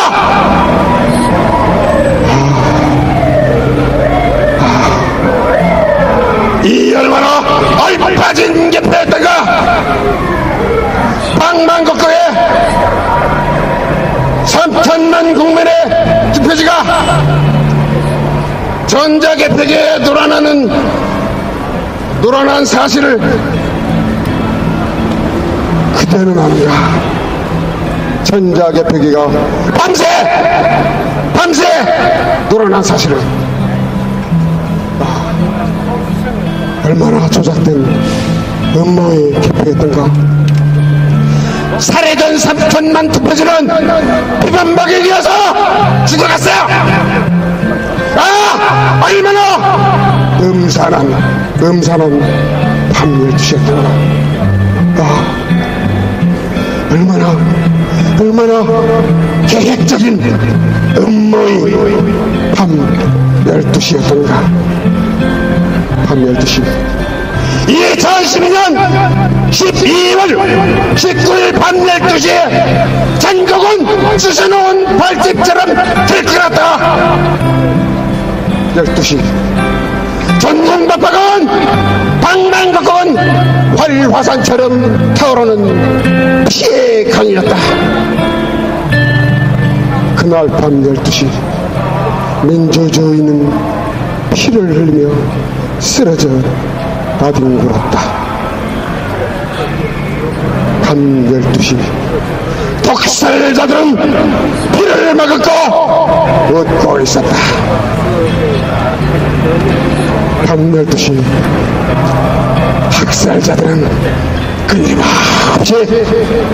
이 얼마나 얼빠진 개표했다가 방방곡곡에 3천만 국민의 투표지가 전자개표기에 놀아난 사실을 그대는 아는가. 전자개표기가 밤새 놀아난 사실을 얼마나 조작된 음모의 개표였던가. 살해된 3천만 투표지는 비범박에 이어서 죽어갔어요. 얼마나 음산한 밤 12시였던가. 얼마나 계획적인 음모의 밤 12시였던가. 밤 12시 2012년 12월 19일 밤 12시에 전국은 쑤셔놓은 벌집처럼 들끓었다. 12시 전국 박박은 방방곡곡은 활화산처럼 타오르는 피해 강이었다. 그날 밤 12시 민주주의는 피를 흘리며 쓰러져 나뒹굴었다. 밤 12시 독살자들은 피를 머금고 웃고 있었다. 밤 12시 학살자들은 끊임없이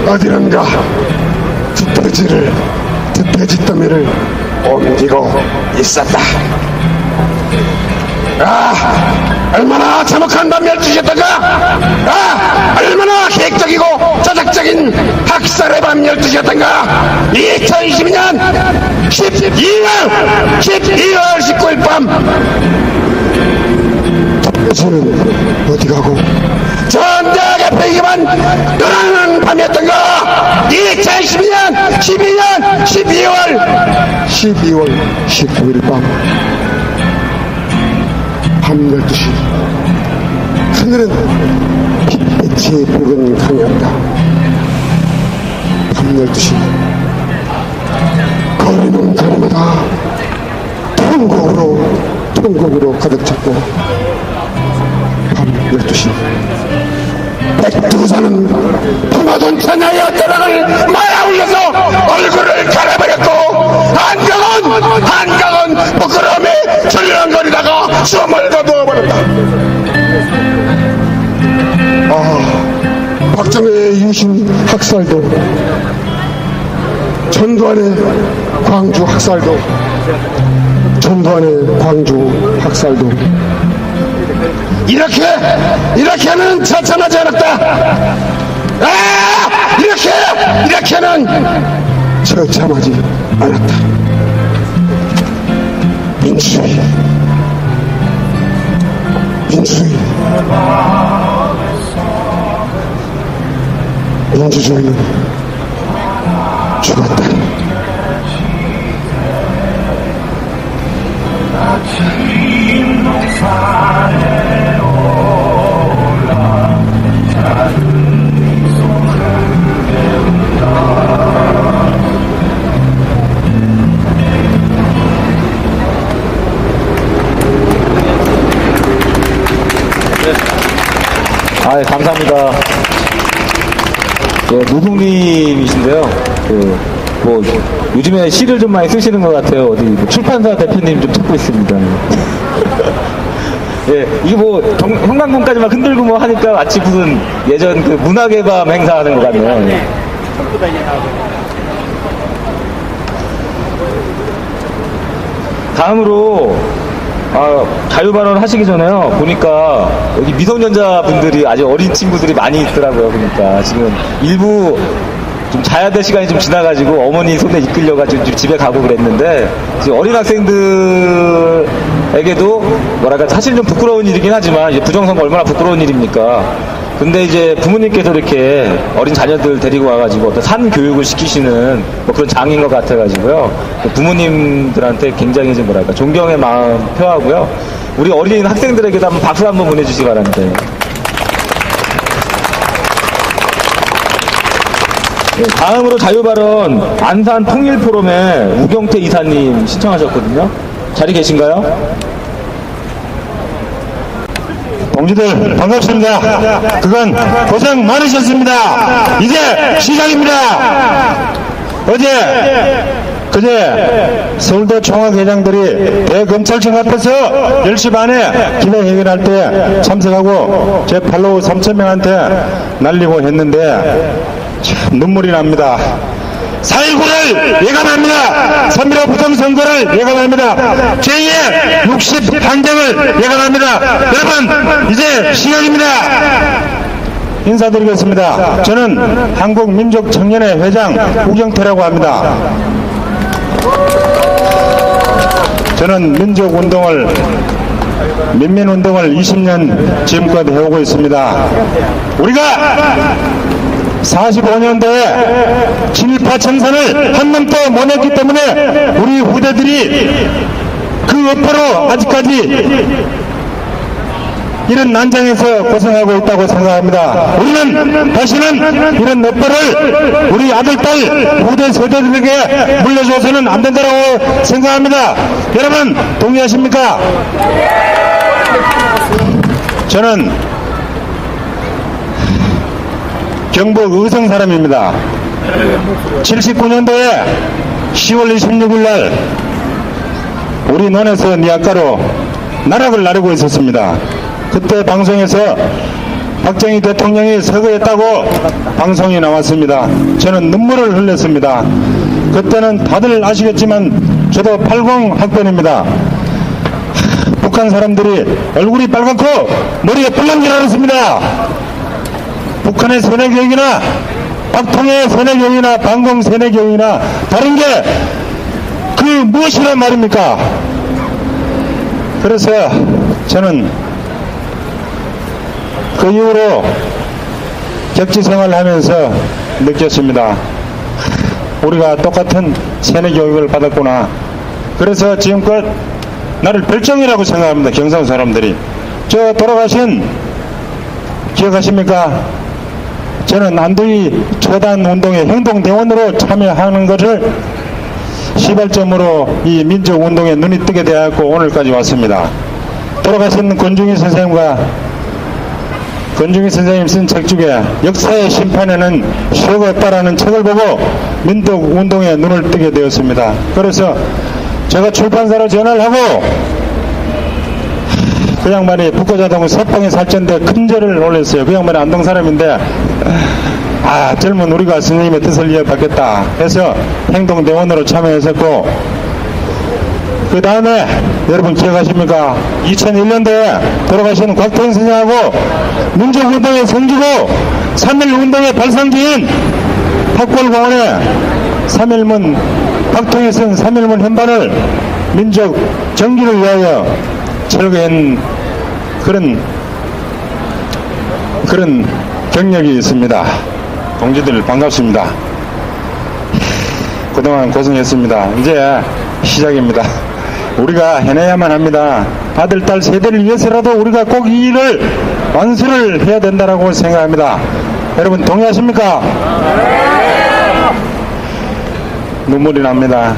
어디론가 투표지 더미를 옮기고 있었다. 얼마나 참혹한 밤 12시였던가. 얼마나 계획적이고 조작적인 학살의 밤 12시였던가. 2012년 12월 19일 밤 투표소는 어디 가고 전자개표기만 늘어나는 밤이었던가. 2012년 12월 19일 밤 12시 하늘은 빛이 붉은 강이었다. 밤 12시 거리는 가리마다 통곡으로 가득 찼고 밤 12시 백두산은 품어둔 천하의 어쩌락을 마야 올려서 얼굴을 갈아버렸고 한강은 부끄러움에 절렁거리다가 숨을 거두어버렸다. 박정희의 유신 학살도, 전두환의 광주 학살도 이렇게는 처참하지 않았다. 이렇게는 처참하지 않았다. 민주주의는 죽었다. 아, 감사합니다. 예, 노동님이신데요. 요즘에 시를 좀 많이 쓰시는 것 같아요. 어디 출판사 대표님 좀 듣고 있습니다. 예, 이게 형광등까지만 흔들고 하니까 마치 무슨 예전 그 문학의 밤 행사하는 것 같네요. 예. 다음으로 자유발언 하시기 전에요. 보니까 여기 미성년자 분들이 아주 어린 친구들이 많이 있더라고요. 그러니까 지금 일부 좀 자야 될 시간이 좀 지나가지고 어머니 손에 이끌려가지고 집에 가고 그랬는데 지금 어린 학생들에게도 뭐랄까 사실 좀 부끄러운 일이긴 하지만 이제 부정선거 얼마나 부끄러운 일입니까? 근데 이제 부모님께서 이렇게 어린 자녀들 데리고 와가지고 어떤 산 교육을 시키시는 그런 장인 것 같아가지고요. 부모님들한테 굉장히 좀 뭐랄까 존경의 마음 표하고요. 우리 어린 학생들에게도 한번 박수 한번 보내주시기 바랍니다. 네, 다음으로 자유발언 안산 통일포럼의 우경태 이사님 신청하셨거든요. 자리 계신가요? 동지들 반갑습니다. 그간 고생 많으셨습니다. 이제 시작입니다. 그제 서울대 총학회장들이 대검찰청 앞에서 10시 반에 기자회견할 때 참석하고 제 팔로우 3,000명한테 날리고 했는데 참 눈물이 납니다. 4.19를 예감합니다. 3.15 부정선거를 예감합니다. 제2의 60한정을 예감합니다. 여러분 이제 시간입니다. 인사드리겠습니다. 저는 한국민족청년회 회장 우경태라고 합니다. 저는 민민운동을 20년 지금껏 해오고 있습니다. 우리가 45년도에 친일파 청산을 한 놈도 못 했기 때문에 우리 후대들이 그 여파로 아직까지 이런 난장에서 고생하고 있다고 생각합니다. 우리는 다시는 이런 여파를 우리 아들, 딸, 후대 세대들에게 물려줘서는 안 된다고 생각합니다. 여러분 동의하십니까? 저는 경북 의성 사람입니다. 79년도에 10월 26일 날 우리 논에서 니아까로 나락을 나르고 있었습니다. 그때 방송에서 박정희 대통령이 서거했다고 방송이 나왔습니다. 저는 눈물을 흘렸습니다. 그때는 다들 아시겠지만 저도 80 학번입니다. 북한 사람들이 얼굴이 빨갛고 머리가 뿔난 줄 알았습니다. 북한의 세뇌교육이나 박통의 세뇌교육이나 방공 세뇌교육이나 다른 게 그 무엇이란 말입니까? 그래서 저는 그 이후로 격지생활을 하면서 느꼈습니다. 우리가 똑같은 세뇌교육을 받았구나. 그래서 지금껏 나를 별정이라고 생각합니다. 경상 사람들이. 저 돌아가신 기억하십니까? 저는 안두희 초단 운동의 행동대원으로 참여하는 것을 시발점으로 이 민족운동에 눈이 뜨게 되었고 오늘까지 왔습니다. 돌아가신 권중희 선생님과 권중희 선생님 쓴 책 중에 역사의 심판에는 쇼가 없다라는 책을 보고 민족운동에 눈을 뜨게 되었습니다. 그래서 제가 출판사로 전화를 하고 그 양반이 북거자동 서방에 살전대 큰절을 올렸어요. 그 양반이 안동 사람인데 젊은 우리가 선생님의 뜻을 이어받겠다 해서 행동대원으로 참여했었고 그 다음에 여러분 기억하십니까? 2001년도에 돌아가신 곽태인 선생하고 민족운동의 성지고 3.1운동의 발상지인 탑골공원에 3.1문 박통이 쓴 3.1문 현반을 민족 정기를 위하여 철거한 그런 경력이 있습니다. 동지들 반갑습니다. 그동안 고생했습니다. 이제 시작입니다. 우리가 해내야만 합니다. 아들, 딸 세대를 위해서라도 우리가 꼭 이 일을 완수를 해야 된다고 생각합니다. 여러분 동의하십니까? 눈물이 납니다.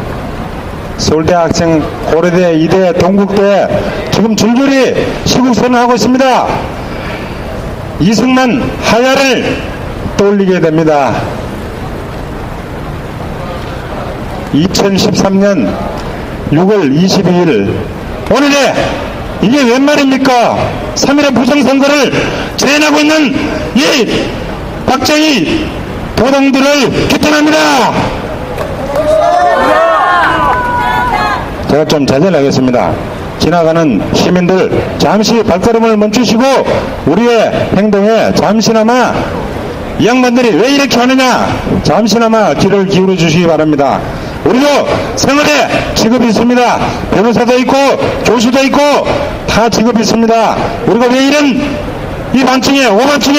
서울대 학생, 고려대, 이대, 동국대 지금 줄줄이 시국선언하고 있습니다. 이승만 하야를 떠올리게 됩니다. 2013년 6월 22일 오늘에 이게 웬 말입니까? 3.1의 부정선거를 재현하고 있는 이 박정희 도당들을 규탄합니다. 제가 좀 자제하겠습니다. 지나가는 시민들 잠시 발걸음을 멈추시고 우리의 행동에 잠시나마 이 양반들이 왜 이렇게 하느냐 잠시나마 귀를 기울여 주시기 바랍니다. 우리도 생활에 직업이 있습니다. 변호사도 있고 교수도 있고 다 직업이 있습니다. 우리가 왜 이런 이 반층에 오반층에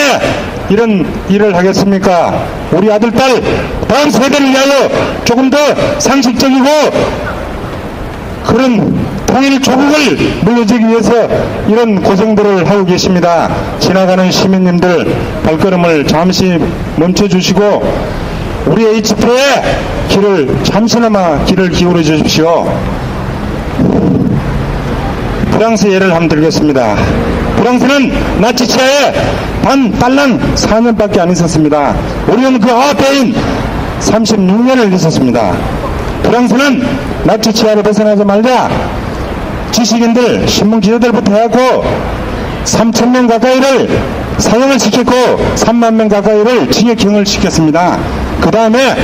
이런 일을 하겠습니까? 우리 아들 딸 다음 세대를 위하여 조금 더 상식적이고 그런 통일 조국을 물려주기 위해서 이런 고생들을 하고 계십니다. 지나가는 시민님들 발걸음을 잠시 멈춰주시고 우리의 이 집회에 잠시나마 귀를 기울여 주십시오. 프랑스 예를 한번 들겠습니다. 프랑스는 나치 치하에 반딸랑 4년밖에 안 있었습니다. 우리는 그 앞에인 36년을 있었습니다. 프랑스는 나치 치하를 벗어나자마자 지식인들, 신문 기자들부터 해갖고 3,000명 가까이를 사형을 시켰고 3만 명 가까이를 징역형을 시켰습니다. 그 다음에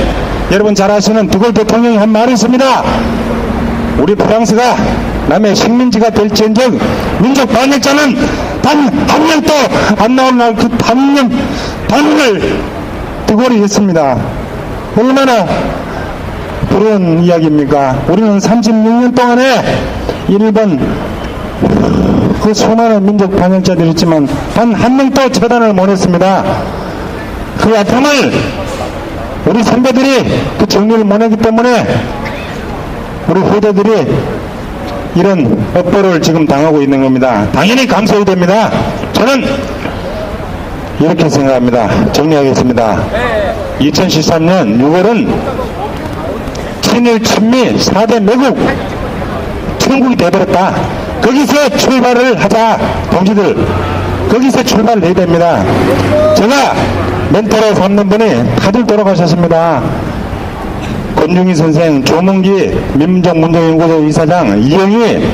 여러분 잘 아시는 드골 대통령이 한 말이 있습니다. 우리 프랑스가 남의 식민지가 될지언정 민족 반역자는 단 한 명도 안 나오는 날 그 단을 드골이 했습니다. 얼마나 부러운 이야기입니까? 우리는 36년 동안에 일본 그 수많은 민족 반역자들이 있지만 단 한 명도 처단을 못했습니다. 그 아픔을 우리 선배들이 그 정리를 못하기 때문에 우리 후대들이 이런 업보를 지금 당하고 있는 겁니다. 당연히 감수해야 됩니다. 저는 이렇게 생각합니다. 정리하겠습니다. 2013년 6월은 친일 친미 4대 매국 천국이 되어버렸다. 거기서 출발을 하자. 동지들 거기서 출발을 해야 됩니다. 제가 멘토로 삼는 분이 다들 돌아가셨습니다. 권중희 선생, 조문기 민족문제연구소 이사장, 이영희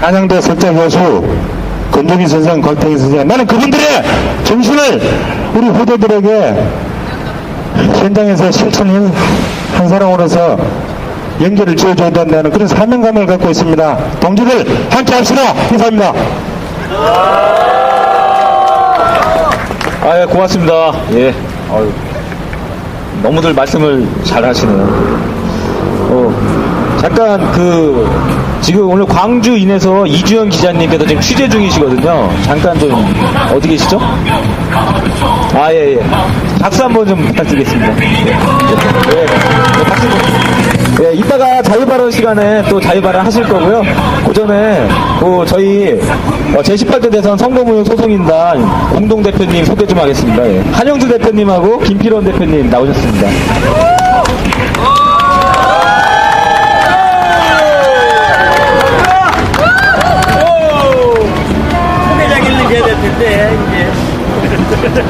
한양대 석좌 교수, 권중희 선생, 곽태기 선생, 나는 그분들의 정신을 우리 후대들에게 현장에서 실천한 사람으로서 연결을 지어줘야 된다는 그런 사명감을 갖고 있습니다. 동지들 함께 합시다. 감사합니다. 예, 고맙습니다. 예. 너무들 말씀을 잘 하시네요. 잠깐 지금 오늘 광주 인에서 이주영 기자님께서 지금 취재 중이시거든요. 잠깐 좀 어디 계시죠? 예. 박수 한번 좀 부탁드리겠습니다. 박수. 예, 이따가 자유발언 시간에 또 자유발언 하실 거고요. 그 전에 저희 제18대 대선 선거무효 소송인단 공동대표님 소개 좀 하겠습니다. 예. 한영수 대표님하고 김필원 대표님 나오셨습니다. 소개자길래 해야 될 텐데 이제.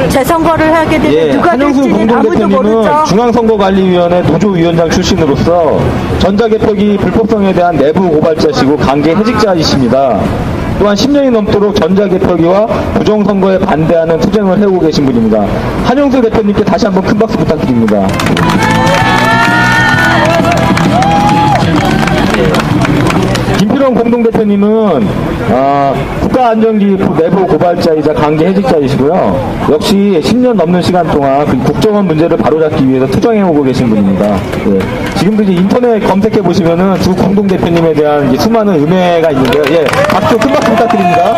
재선거를 하게 되면 누가 한영수 될지는 아무도 공동대표님은 모르죠. 중앙선거관리위원회 노조위원장 출신으로서 전자개표기 불법성에 대한 내부 고발자시고 강제 해직자이십니다. 또한 10년이 넘도록 전자개표기와 부정선거에 반대하는 투쟁을 해오고 계신 분입니다. 한영수 대표님께 다시 한번 큰 박수 부탁드립니다. 김필원 공동대표님은 국가안전기 내부 고발자이자 강제 해직자이시고요. 역시 10년 넘는 시간 동안 그 국정원 문제를 바로잡기 위해서 투쟁해오고 계신 분입니다. 예. 지금도 이제 인터넷 검색해 보시면은 두 공동대표님에 대한 이제 수많은 음해가 있는데요. 예, 박수 큰 박수 부탁드립니다.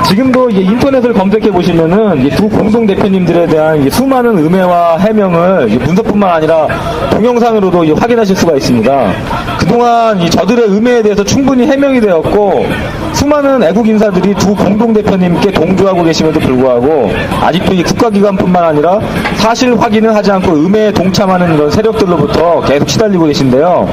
지금도 이제 인터넷을 검색해 보시면은 두 공동 대표님들에 대한 수많은 음해와 해명을 문서뿐만 아니라 동영상으로도 확인하실 수가 있습니다. 그동안 저들의 음해에 대해서 충분히 해명이 되었고 수많은 애국 인사들이 두 공동 대표님께 동조하고 계심에도 불구하고 아직도 이 국가기관뿐만 아니라 사실 확인을 하지 않고 음해에 동참하는 이런 세력들로부터 계속 시달리고 계신데요.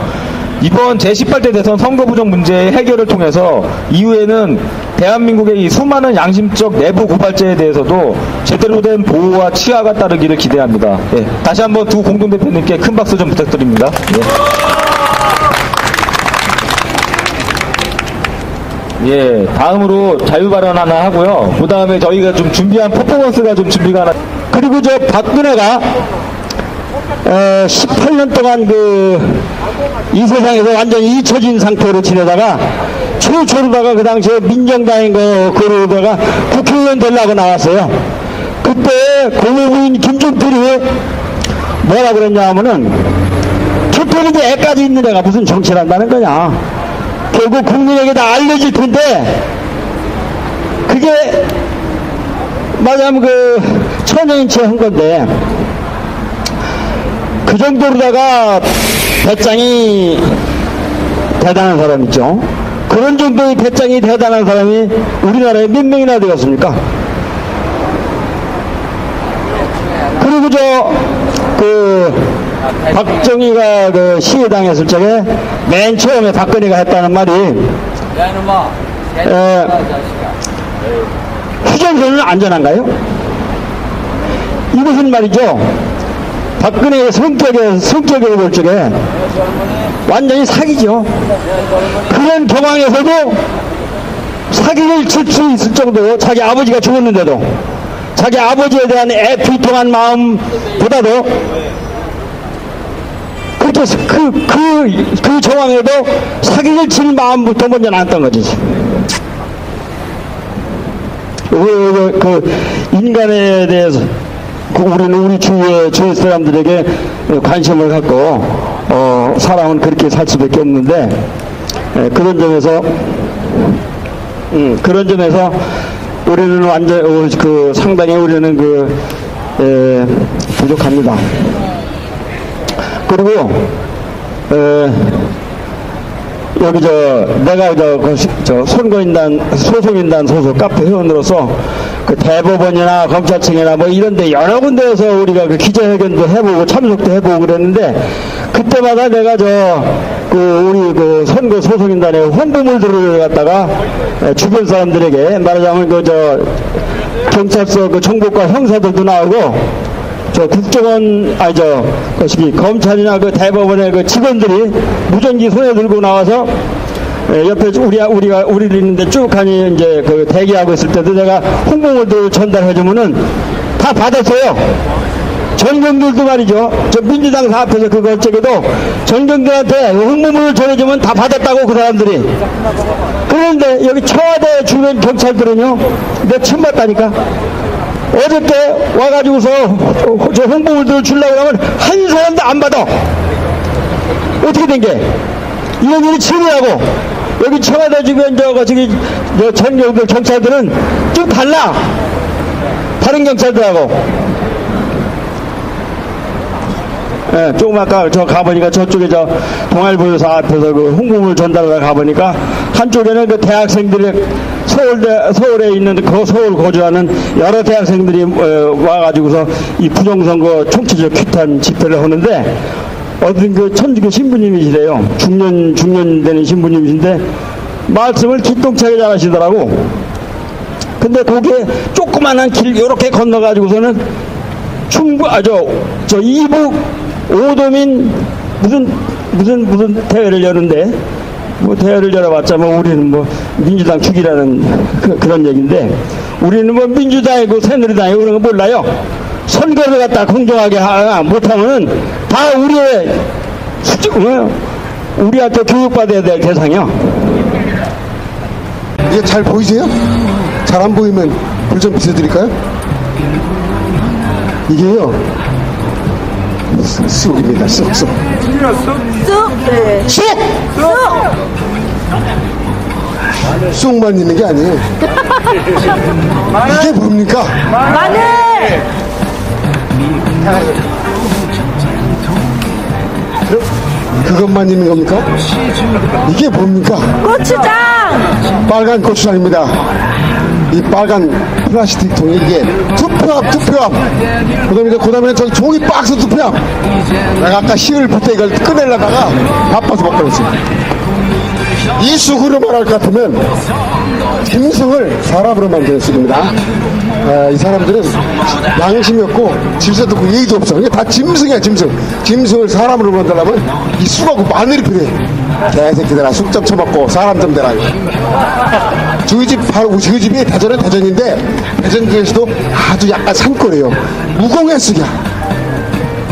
이번 제18대 대선 선거 부정 문제 해결을 통해서 이후에는 대한민국의 이 수많은 양심적 내부 고발자에 대해서도 제대로 된 보호와 치하가 따르기를 기대합니다. 예, 다시 한번 두 공동대표님께 큰 박수 좀 부탁드립니다. 예, 다음으로 자유발언 하나 하고요. 그 다음에 저희가 좀 준비한 퍼포먼스가 좀 준비가 하나. 그리고 저 박근혜가 18년 동안 이 세상에서 완전히 잊혀진 상태로 지내다가 최초로다가 그 당시에 민정당인 그러다가 국회의원 되려고 나왔어요. 그때 고모부인 김종필이 뭐라 그랬냐 하면은 투표기지 애까지 있는 애가 무슨 정치를 한다는 거냐. 결국 국민에게 다 알려질 텐데 그게 말하자면 천연인체 한 건데 그 정도로다가 배짱이 대단한 사람 있죠. 그런 정도의 배짱이 대단한 사람이 우리나라에 몇 명이나 되었습니까? 그리고 박정희가 시해당했을 적에 맨 처음에 박근혜가 했다는 말이 휴전선은 안전한가요? 이것은 말이죠. 박근혜의 성격에 볼 적에 완전히 사기죠. 그런 경황에서도 사기를 칠 수 있을 정도로 자기 아버지가 죽었는데도 자기 아버지에 대한 애피통한 마음보다도 그렇게 그 정황에도 사기를 칠 마음부터 먼저 나왔던 거지. 인간에 대해서 우리는 우리 주위 사람들에게 관심을 갖고 사람은 그렇게 살 수밖에 없는데 그런 점에서 우리는 완전 상당히 우리는 부족합니다. 그리고 여기 내가 선거인단 소속인단 소속 카페 회원으로서 대법원이나 검찰청이나 뭐 이런데 여러 군데에서 우리가 기자회견도 해보고 참석도 해보고 그랬는데 그때마다 내가 우리 선거 소속인단의 홍보물들을 갖다가 주변 사람들에게 말하자면 경찰서 정보과 형사들도 나오고 국정원 검찰이나 대법원의 직원들이 무전기 손에 들고 나와서 옆에 우리를 있는데 쭉 가니 이제 대기하고 있을 때도 내가 홍보물들 전달해주면은 다 받았어요. 전경들도 말이죠. 저 민주당 앞에서 그거 어쩌게도 전경들한테 홍보물을 전해주면 다 받았다고 그 사람들이. 그런데 여기 청와대 주변 경찰들은요, 내가 처음 봤다니까. 어저께 와가지고서 저 홍보물들을 주려고 하면 한 사람도 안 받아. 어떻게 된 게? 이런 일이 처음이라고. 여기 청와대 주변 전경들 경찰들은 좀 달라. 다른 경찰들하고. 예, 조금 아까 가보니까 저쪽에 동아일보에서 앞에서 홍보물 전달하러 가보니까 한쪽에는 대학생들이 서울에 있는 서울 거주하는 여러 대학생들이 와가지고서 이 부정선거 총체적 규탄 집회를 하는데 어떤 천주교 신부님이시래요. 중년 되는 신부님이신데 말씀을 기똥차게 잘하시더라고. 근데 거기에 조그만한 길 요렇게 건너가지고서는 이북 오도민 무슨 대회를 여는데 뭐 대회를 열어봤자 뭐 우리는 뭐 민주당 죽이라는 그런 얘기인데 우리는 뭐 민주당이고 새누리당이고 그런 거 몰라요. 선거를 갖다 공정하게 못하면은 다 우리한테 교육받아야 될 대상이야. 이게 잘 보이세요? 잘 안 보이면 불 좀 비춰드릴까요? 이게요 쑥입니다. 쑥. 쑥? 네. 쑥! 쑥만 있는 게 아니에요. 이게 뭡니까? 마늘! 그것만 있는 겁니까? 이게 뭡니까? 고추장! 빨간 고추장입니다. 이 빨간 플라스틱 통이 이게 투표함. 그다음에 저기 종이 박스 투표함. 내가 아까 실을 붙여 이걸 꺼내려다가 바빠서 못 꺼냈습니다. 이 수구로 말할 것 같으면 짐승을 사람으로 만드는 수입니다. 이 사람들은 양심이 없고 질서도 없고 예의도 없어. 이게 다 짐승이야, 짐승. 짐승을 사람으로 만들려면 이 수하고 마늘이 필요해. 개새끼들아, 쑥 좀 쳐먹고 사람 좀 되라. 저희 집, 바로 저희 집이 대전은 대전인데, 대전 중에서도 아주 약간 산골이에요. 무공의 쑥이야.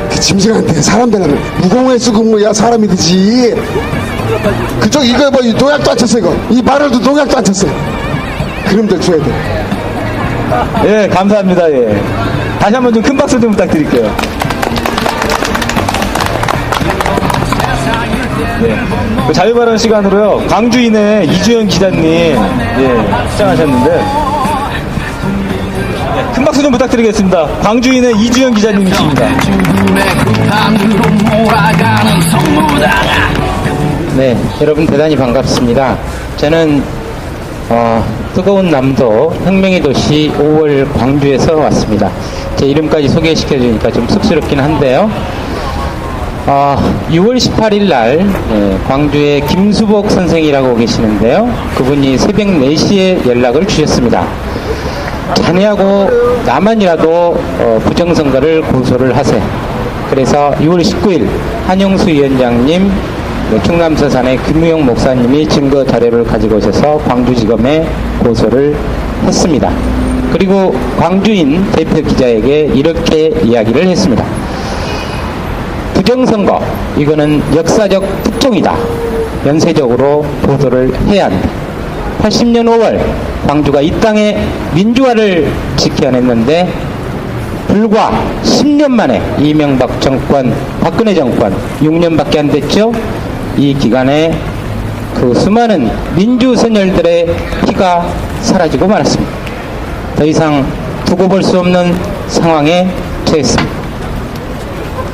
그 짐승한테 사람 되려면 무공의 쑥은 뭐야, 사람이 되지. 그쪽 이거 뭐 농약도 안 쳤어, 이거. 이 마늘도 농약도 안 쳤어. 그림들 줘야 돼. 예, 감사합니다. 예. 다시 한번 좀 큰 박수 좀 부탁드릴게요. 네. 그 자유발언 시간으로요, 광주인의 이주연 기자님, 시작하셨는데, 큰 박수 좀 부탁드리겠습니다. 광주인의 이주연 기자님이십니다. 네, 여러분 대단히 반갑습니다. 저는 뜨거운 남도 혁명의 도시 5월 광주에서 왔습니다. 제 이름까지 소개시켜주니까 좀 쑥스럽긴 한데요. 6월 18일 날 광주에 김수복 선생이라고 계시는데요. 그분이 새벽 4시에 연락을 주셨습니다. 자네하고 나만이라도 부정선거를 고소를 하세요. 그래서 6월 19일 한영수 위원장님, 충남서산의 김무영 목사님이 증거 자료를 가지고 오셔서 광주지검에 고소를 했습니다. 그리고 광주인 대표 기자에게 이렇게 이야기를 했습니다. 부정선거, 이거는 역사적 특종이다. 연쇄적으로 보도를 해야 한다. 80년 5월 광주가 이 땅의 민주화를 지켜냈는데 불과 10년 만에 이명박 정권, 박근혜 정권 6년밖에 안 됐죠. 이 기간에 그 수많은 민주선열들의 피가 사라지고 말았습니다. 더 이상 두고 볼 수 없는 상황에 처했습니다.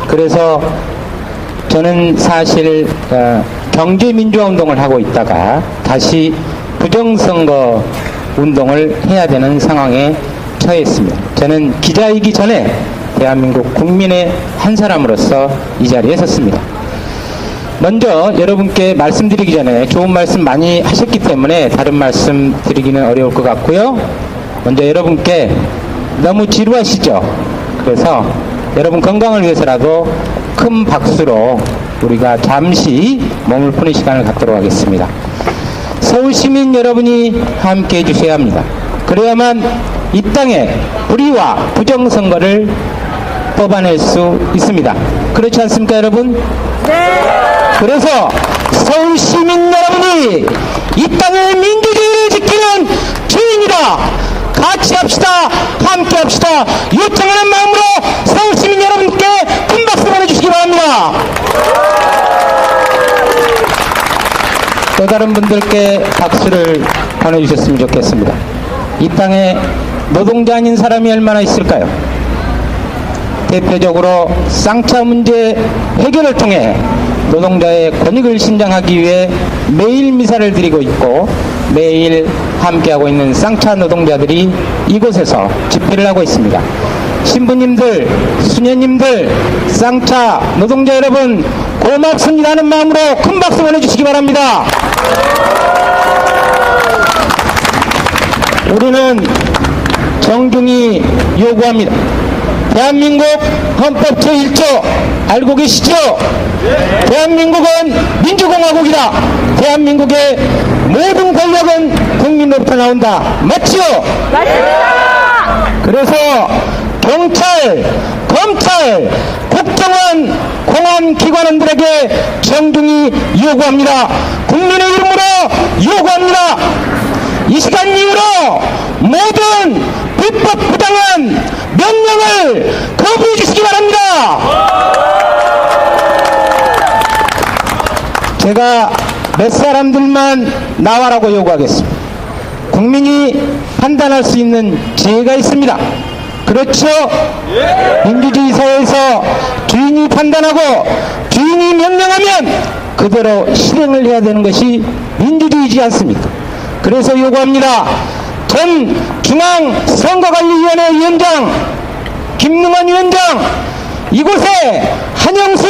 그래서 저는 사실 경제민주화운동을 하고 있다가 다시 부정선거 운동을 해야 되는 상황에 처했습니다. 저는 기자이기 전에 대한민국 국민의 한 사람으로서 이 자리에 섰습니다. 먼저 여러분께 말씀드리기 전에 좋은 말씀 많이 하셨기 때문에 다른 말씀 드리기는 어려울 것 같고요. 먼저 여러분께 너무 지루하시죠? 그래서 여러분 건강을 위해서라도 큰 박수로 우리가 잠시 몸을 푸는 시간을 갖도록 하겠습니다. 서울시민 여러분이 함께 해주셔야 합니다. 그래야만 이 땅에 불의와 부정선거를 뽑아낼 수 있습니다. 그렇지 않습니까, 여러분? 네. 그래서 서울시민 여러분이 이 땅의 민주주의를 지키는 주인이다. 같이 합시다. 함께 합시다. 요청하는 마음으로 서울시민 여러분께 큰 박수 보내주시기 바랍니다. 또 다른 분들께 박수를 보내주셨으면 좋겠습니다. 이 땅에 노동자 아닌 사람이 얼마나 있을까요? 대표적으로 쌍차 문제 해결을 통해 노동자의 권익을 신장하기 위해 매일 미사를 드리고 있고 매일 함께하고 있는 쌍차 노동자들이 이곳에서 집회를 하고 있습니다. 신부님들, 수녀님들, 쌍차 노동자 여러분 고맙습니다 하는 마음으로 큰 박수 보내주시기 바랍니다. 우리는 정중히 요구합니다. 대한민국 헌법 제1조 알고 계시죠? 대한민국은 민주공화국이다. 대한민국의 모든 권력은 국민으로부터 나온다. 맞죠? 맞습니다. 그래서 경찰, 검찰, 국정원, 공안기관원들에게 정중히 요구합니다. 국민의 이름으로 요구합니다. 이 시간 이후로 모든 불법 부당한 명령을 거부해 주시기 바랍니다. 제가 몇 사람들만 나와라고 요구하겠습니다. 국민이 판단할 수 있는 지혜가 있습니다. 그렇죠? 민주주의 사회에서 주인이 판단하고 주인이 명령하면 그대로 실행을 해야 되는 것이 민주주의지 않습니까? 그래서 요구합니다. 전 중앙선거관리위원회 위원장 김능환 위원장, 이곳에 한영수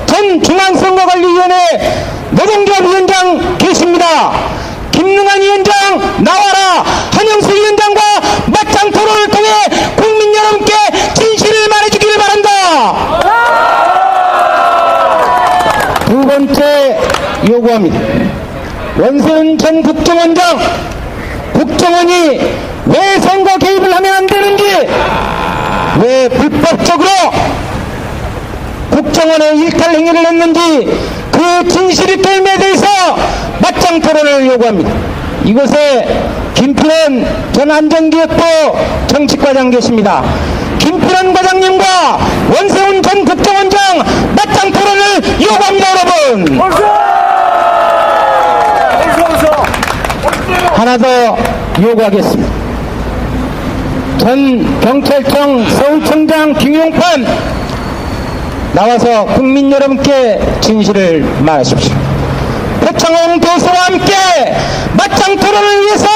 전 중앙선거관리위원회 노동조합 위원장 계십니다. 김능환 위원장 나와라. 한영수 위원장과 맞짱 토론을 통해 국민 여러분께 진실을 말해주기를 바란다. 두 번째 요구합니다. 원세훈 전 국정원장, 국정원이 왜 선거 개입을 하면 안 되는지, 왜 불법적으로 국정원의 일탈 행위를 했는지 그 진실이 꿰매에 대해서 맞짱 토론을 요구합니다. 이곳에 김필원 전 안전기획부 정치과장 계십니다. 김필원 과장님과 원세훈 전 국정원장 맞짱 토론을 요구합니다. 여러분, 하나 더 요구하겠습니다. 전 경찰청 서울청장 김용판 나와서 국민 여러분께 진실을 말하십시오. 표창원 교수와 함께 맞짱 토론을 위해서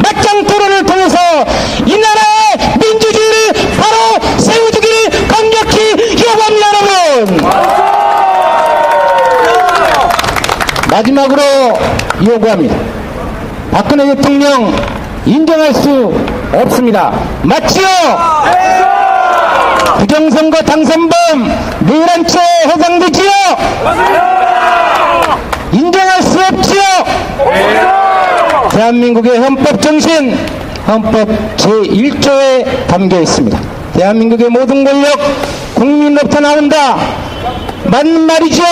맞짱 토론을 통해서 이 나라의 민주주의를 바로 세워주기를 강력히 요구합니다. 여러분, 마지막으로 요구합니다. 박근혜 대통령 인정할 수 없습니다. 맞지요? 부정선거 당선범 내란죄 해당되지요? 인정할 수 없지요? 대한민국의 헌법 정신, 헌법 제1조에 담겨 있습니다. 대한민국의 모든 권력 국민으로부터 나온다. 맞는 말이죠?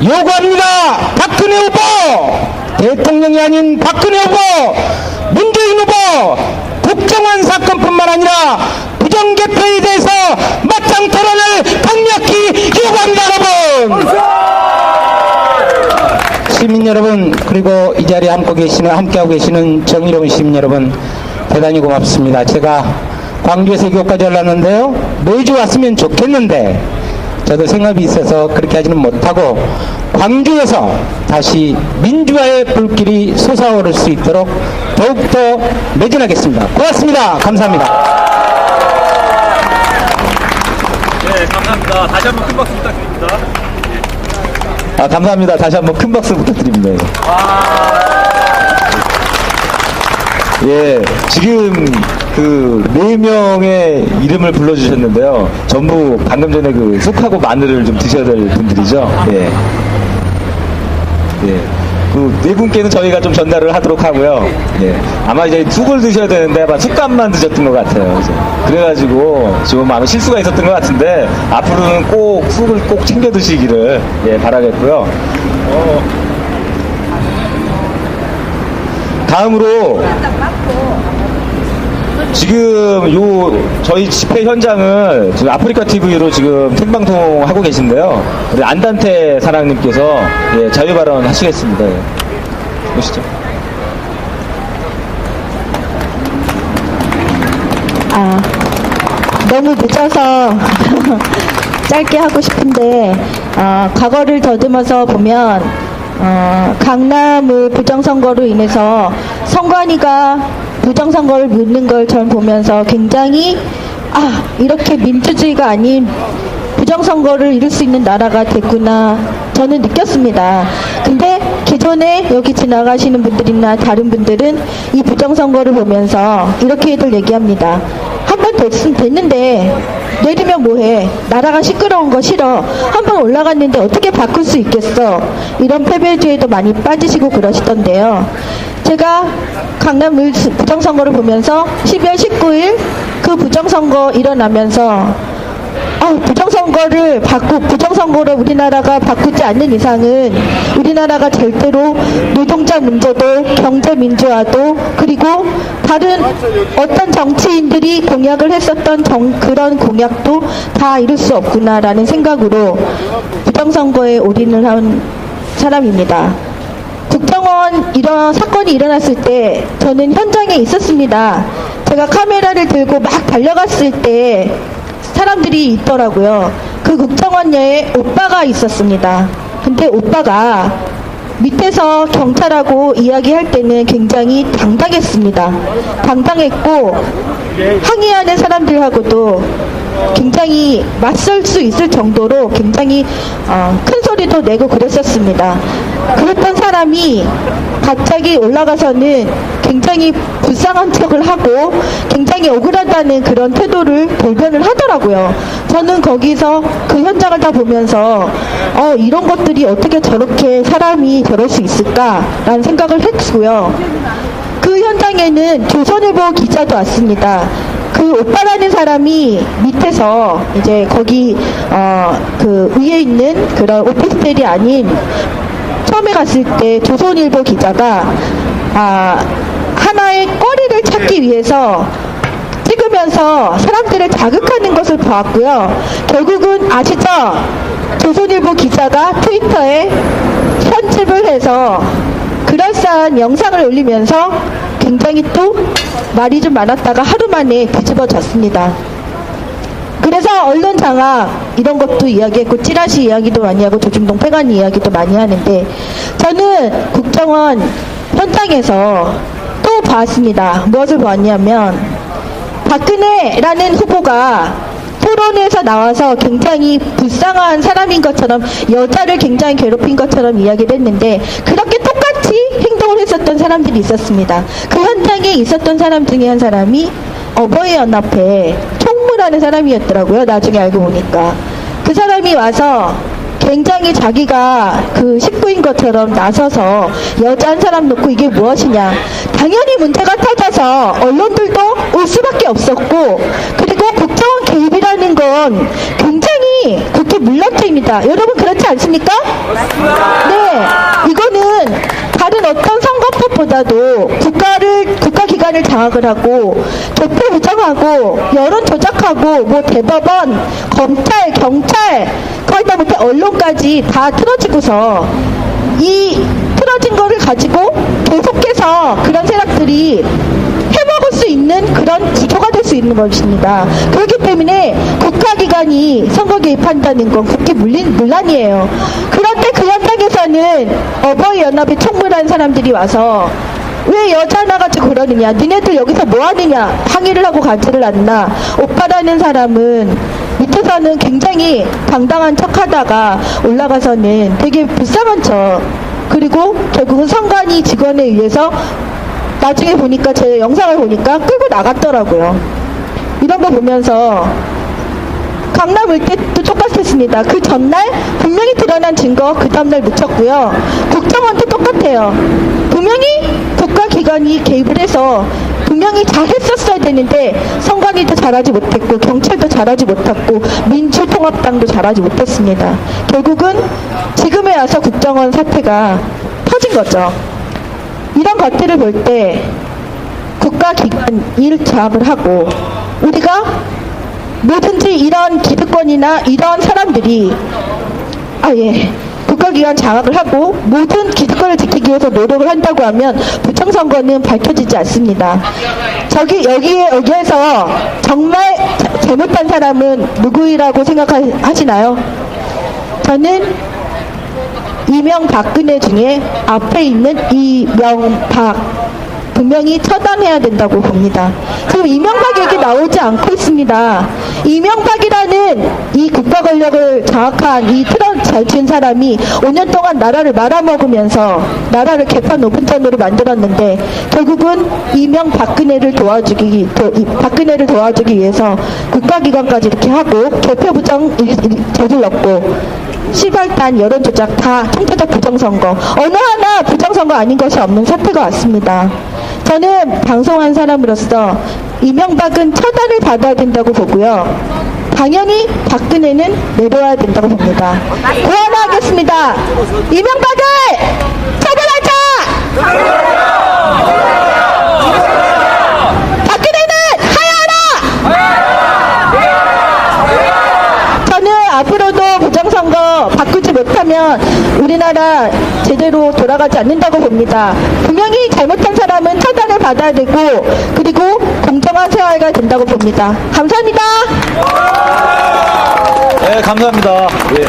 요구합니다. 박근혜 후보, 대통령이 아닌 박근혜 후보, 문재인 후보, 국정원 사건뿐만 아니라 부정개표에 대해서 맞짱 토론을 강력히 요구합니다. 여러분, 시민 여러분, 그리고 이 자리에 함께하고 계시는 정의로운 시민 여러분, 대단히 고맙습니다. 제가 광주에서 이곳까지 올랐는데요, 매주 왔으면 좋겠는데 저도 생업이 있어서 그렇게 하지는 못하고 광주에서 다시 민주화의 불길이 솟아오를 수 있도록 더욱더 매진하겠습니다. 고맙습니다. 감사합니다. 네, 감사합니다. 다시 한번 큰 박수 부탁드립니다. 감사합니다. 다시 한번 큰 박수 부탁드립니다. 예, 지금 그 4명의 이름을 불러주셨는데요. 전부 방금 전에 그 쑥하고 마늘을 좀 드셔야 될 분들이죠. 예. 예. 그 4분께는 저희가 좀 전달을 하도록 하고요. 예. 아마 이제 쑥을 드셔야 되는데 아마 쑥갓만 드셨던 것 같아요. 그래가지고 좀 아마 실수가 있었던 것 같은데 앞으로는 꼭 쑥을 꼭 챙겨 드시기를 바라겠고요. 다음으로 지금 저희 집회 현장을 지금 아프리카 TV로 지금 생방송 하고 계신데요. 우리 안단태 사장님께서 자유 발언 하시겠습니다. 보시죠. 너무 늦어서 짧게 하고 싶은데 과거를 더듬어서 보면 강남의 부정선거로 인해서 선관위가 부정선거를 묻는 걸 전 보면서 굉장히 이렇게 민주주의가 아닌 부정선거를 이룰 수 있는 나라가 됐구나 저는 느꼈습니다. 근데 기존에 여기 지나가시는 분들이나 다른 분들은 이 부정선거를 보면서 이렇게들 얘기합니다. 한 번 됐는데 내리면 뭐해? 나라가 시끄러운 거 싫어. 한 번 올라갔는데 어떻게 바꿀 수 있겠어? 이런 패배주의도 많이 빠지시고 그러시던데요. 제가 강남 부정선거를 보면서 12월 19일 그 부정선거 일어나면서 부정선거를 우리나라가 바꾸지 않는 이상은 우리나라가 절대로 노동자 문제도 경제 민주화도 그리고 다른 어떤 정치인들이 공약을 했었던 그런 공약도 다 이룰 수 없구나라는 생각으로 부정선거에 올인을 한 사람입니다. 국정원 이런 사건이 일어났을 때 저는 현장에 있었습니다. 제가 카메라를 들고 막 달려갔을 때 사람들이 있더라고요. 그 국정원 내에 오빠가 있었습니다. 근데 오빠가 밑에서 경찰하고 이야기할 때는 굉장히 당당했습니다. 당당했고 항의하는 사람들하고도 굉장히 맞설 수 있을 정도로 굉장히 큰 소리도 내고 그랬었습니다. 그랬던 사람이 갑자기 올라가서는 굉장히 불쌍한 척을 하고 굉장히 억울하다는 그런 태도를 돌변을 하더라고요. 저는 거기서 그 현장을 다 보면서 이런 것들이 어떻게 저렇게 사람이 저럴 수 있을까라는 생각을 했고요. 그 현장에는 조선일보 기자도 왔습니다. 그 오빠라는 사람이 밑에서 이제 거기 그 위에 있는 그런 오피스텔이 아닌 처음에 갔을 때 조선일보 기자가 하나의 거리를 찾기 위해서 찍으면서 사람들을 자극하는 것을 보았고요. 결국은 아시죠? 조선일보 기자가 트위터에 편집을 해서 그럴싸한 영상을 올리면서 굉장히 또 말이 좀 많았다가 하루 만에 뒤집어졌습니다. 그래서 언론 장악 이런 것도 이야기했고 찌라시 이야기도 많이 하고 조중동 폐관 이야기도 많이 하는데 저는 국정원 현장에서 또 봤습니다. 무엇을 보았냐면 박근혜라는 후보가 토론회에서 나와서 굉장히 불쌍한 사람인 것처럼 여자를 굉장히 괴롭힌 것처럼 이야기를 했는데 그렇게 똑같이 행동을 했었던 사람들이 있었습니다. 그 현장에 있었던 사람 중에 한 사람이 어버이연합회 총무라는 사람이었더라고요. 나중에 알고 보니까. 그 사람이 와서 굉장히 자기가 그 식구인 것처럼 나서서 여자 한 사람 놓고 이게 무엇이냐. 당연히 문제가 터져서 언론들도 올 수밖에 없었고 그리고 국정원 개입이라는 건 굉장히 국회 물렁죄입니다. 여러분 그렇지 않습니까? 네. 이거는 다른 어떤 선거법보다도 국가기관을 장악을 하고 대표 부정하고 여론 조작하고 뭐 대법원, 검찰, 경찰 거기다 못해 언론까지 다 틀어지고서 이 틀어진 거를 가지고 계속해서 그런 세력들이 해먹을 수 있는 그런 구조가 될 수 있는 것입니다. 그렇기 때문에 국가기관이 선거 개입한다는 건 국회 문란이에요. 그런데 그 현장에서는 어버이연합의 총무라는 사람들이 와서 왜 여자 하나 가지고 그러느냐, 니네들 여기서 뭐 하느냐 항의를 하고 가지를 않나. 오빠라는 사람은 밑에서는 굉장히 당당한 척 하다가 올라가서는 되게 불쌍한 척, 그리고 결국은 선관위 직원에 의해서 나중에 보니까 제 영상을 보니까 끌고 나갔더라고요. 이런 거 보면서 강남 올 때도 똑같았습니다. 그 전날 분명히 드러난 증거 그 다음날 묻혔고요. 국정원도 똑같아요. 분명히 국가기관이 개입을 해서 분명히 잘했었어야 되는데 선관위도 잘하지 못했고 경찰도 잘하지 못했고 민주통합당도 잘하지 못했습니다. 결국은 지금에 와서 국정원 사태가 터진 거죠. 이런 것들을 볼 때 국가기관 일 장악을 하고 우리가 뭐든지 이런 기득권이나 이런 사람들이 국가기관 장악을 하고 모든 기득권을 지키기 위해서 노력을 한다고 하면 부정선거는 밝혀지지 않습니다. 여기에서 정말 잘못한 사람은 누구이라고 생각하시나요? 저는 이명박근혜 중에 앞에 있는 이명박 분명히 처단해야 된다고 봅니다. 지금 이명박 얘기 나오지 않고 있습니다. 이명박이라는 이 국가 권력을 장악한 이 트럭 잘 친 사람이 5년 동안 나라를 말아먹으면서 나라를 개판 오픈전으로 만들었는데 결국은 박근혜를 도와주기 위해서 국가기관까지 이렇게 하고 개표 부정 저질렀고 시발단 여론조작 다 총체적 부정선거 어느 하나 부정선거 아닌 것이 없는 사태가 왔습니다. 저는 방송한 사람으로서 이명박은 처단을 받아야 된다고 보고요. 당연히 박근혜는 내려와야 된다고 봅니다. 고안하겠습니다. 이명박을 처벌하자! 박근혜는 하야하라! 저는 앞으로도 부정선거 바꾸지 못하면 우리나라 제대로 돌아가지 않는다고 봅니다. 분명히 잘못한 사람은 처단을 받아야 되고 그리고 공정한 생활가 된다고 봅니다. 감사합니다. 네, 감사합니다. 예.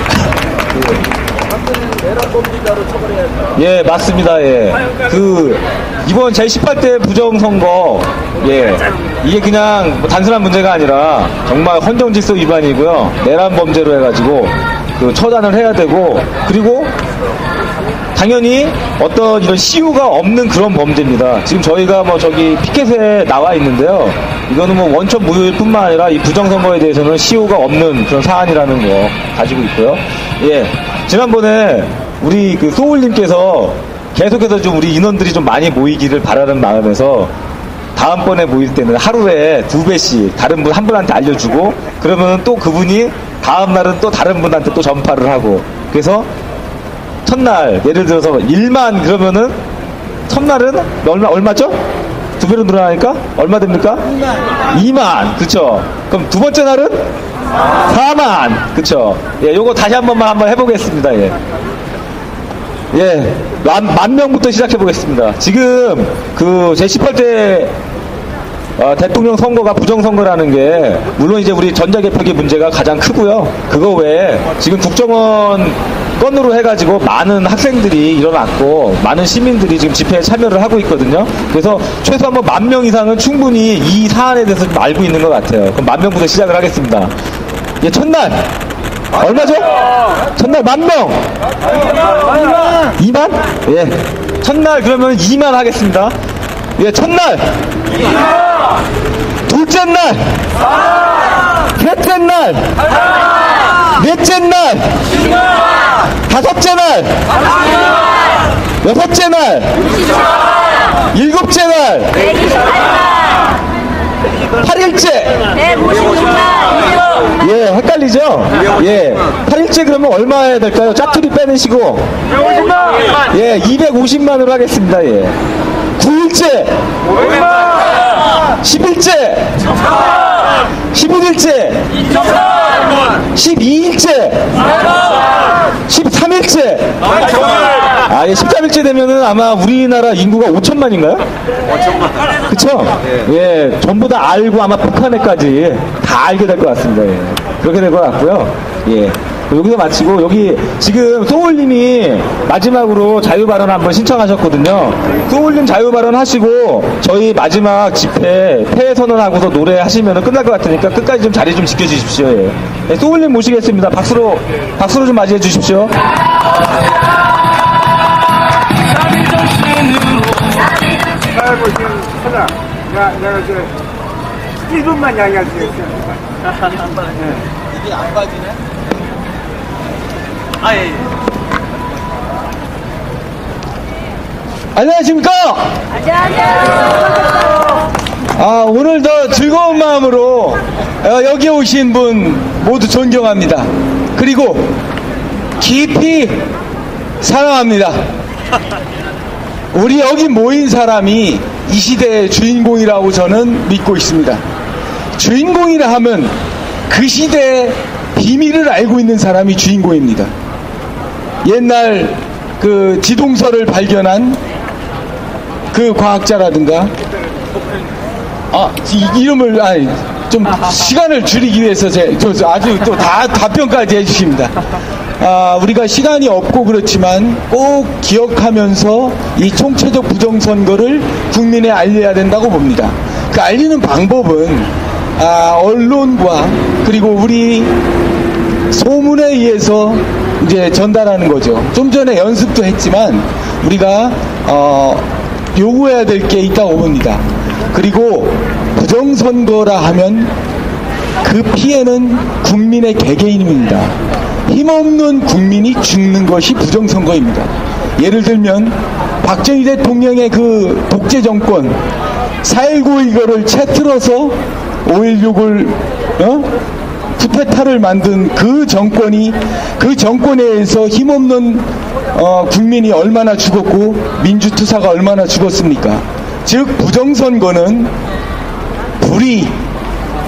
예, 맞습니다. 예. 이번 제18대 부정선거, 예. 이게 그냥 뭐 단순한 문제가 아니라 정말 헌정질서 위반이고요. 내란 범죄로 해가지고 처단을 해야 되고, 그리고 당연히 어떤 이런 시효가 없는 그런 범죄입니다. 지금 저희가 뭐 저기 피켓에 나와 있는데요. 이거는 뭐 원천 무효일 뿐만 아니라 이 부정선거에 대해서는 시효가 없는 그런 사안이라는 거 가지고 있고요. 예. 지난번에 우리 소울님께서 계속해서 좀 우리 인원들이 좀 많이 모이기를 바라는 마음에서 다음번에 모일 때는 하루에 2배씩 다른 분 한 분한테 알려주고, 그러면 또 그분이 다음날은 또 다른 분한테 또 전파를 하고, 그래서 첫날 예를 들어서 1만 그러면은 첫날은 얼마죠? 2배로 늘어나니까 얼마 됩니까? 2만. 그쵸? 그럼 두 번째 날은 4만. 그쵸? 예, 요거 다시 한번 해보겠습니다. 예. 예, 만 명부터 시작해보겠습니다. 지금 제18대 대통령 선거가 부정선거라는 게, 물론 이제 우리 전자개표기 문제가 가장 크고요. 그거 외에 지금 국정원 건으로 해가지고 많은 학생들이 일어났고, 많은 시민들이 지금 집회에 참여를 하고 있거든요. 그래서 최소한 10,000명 이상은 충분히 이 사안에 대해서 좀 알고 있는 것 같아요. 그럼 10,000명부터 시작을 하겠습니다. 예, 첫날 얼마죠? 첫날 10,000명. 2만? 예. 첫날 그러면 2만 하겠습니다. 예, 첫날. 둘째 날. 셋째 날. 넷째 날. 다섯째 날. 여섯째 날. 일곱째 날. 8일째. 예, 헷갈리죠? 예. 8일째 그러면 얼마 해야 될까요? 짜투리 빼내시고. 예, 250만으로 하겠습니다. 예. 9일째. 10일째. 11일째. 12일째. 13일째. 아, 예, 13일째 되면은 아마 우리나라 인구가 5천만인가요? 5천만. 그쵸? 예, 전부 다 알고 아마 북한에까지 다 알게 될 것 같습니다. 예. 그렇게 될 것 같고요. 예. 여기서 마치고, 여기 지금 소울님이 마지막으로 자유발언 한번 신청하셨거든요. 소울님 자유발언 하시고 저희 마지막 집회 폐선언하고서 노래하시면 끝날 것 같으니까 끝까지 좀 자리 좀 지켜주십시오. 예. 네, 소울님 모시겠습니다. 박수로 좀 맞이해 주십시오. 아이고, 지금, 하나, 내가 1분만 이야기할 수 있어요. 이게 안 빠지네? 아, 예. 안녕하십니까? 안녕하세요. 아, 오늘도 즐거운 마음으로 여기 오신 분 모두 존경합니다. 그리고 깊이 사랑합니다. 우리 여기 모인 사람이 이 시대의 주인공이라고 저는 믿고 있습니다. 주인공이라 하면 그 시대의 비밀을 알고 있는 사람이 주인공입니다. 옛날 그 지동설을 발견한 그 과학자라든가, 이름을, 좀 시간을 줄이기 위해서 아주 또 답변까지 해주십니다. 우리가 시간이 없고 그렇지만 꼭 기억하면서 이 총체적 부정선거를 국민에 알려야 된다고 봅니다. 그 알리는 방법은 언론과 그리고 우리 소문에 의해서 이제 전달하는 거죠. 좀 전에 연습도 했지만 우리가 요구해야 될 게 있다고 봅니다. 그리고 부정선거라 하면 그 피해는 국민의 개개인입니다. 힘없는 국민이 죽는 것이 부정선거입니다. 예를 들면 박정희 대통령의 그 독재 정권 4.19 이거를 채틀어서 5.16을 쿠데타를 만든 그 정권에 의해서 힘없는 국민이 얼마나 죽었고 민주투사가 얼마나 죽었습니까? 즉 부정선거는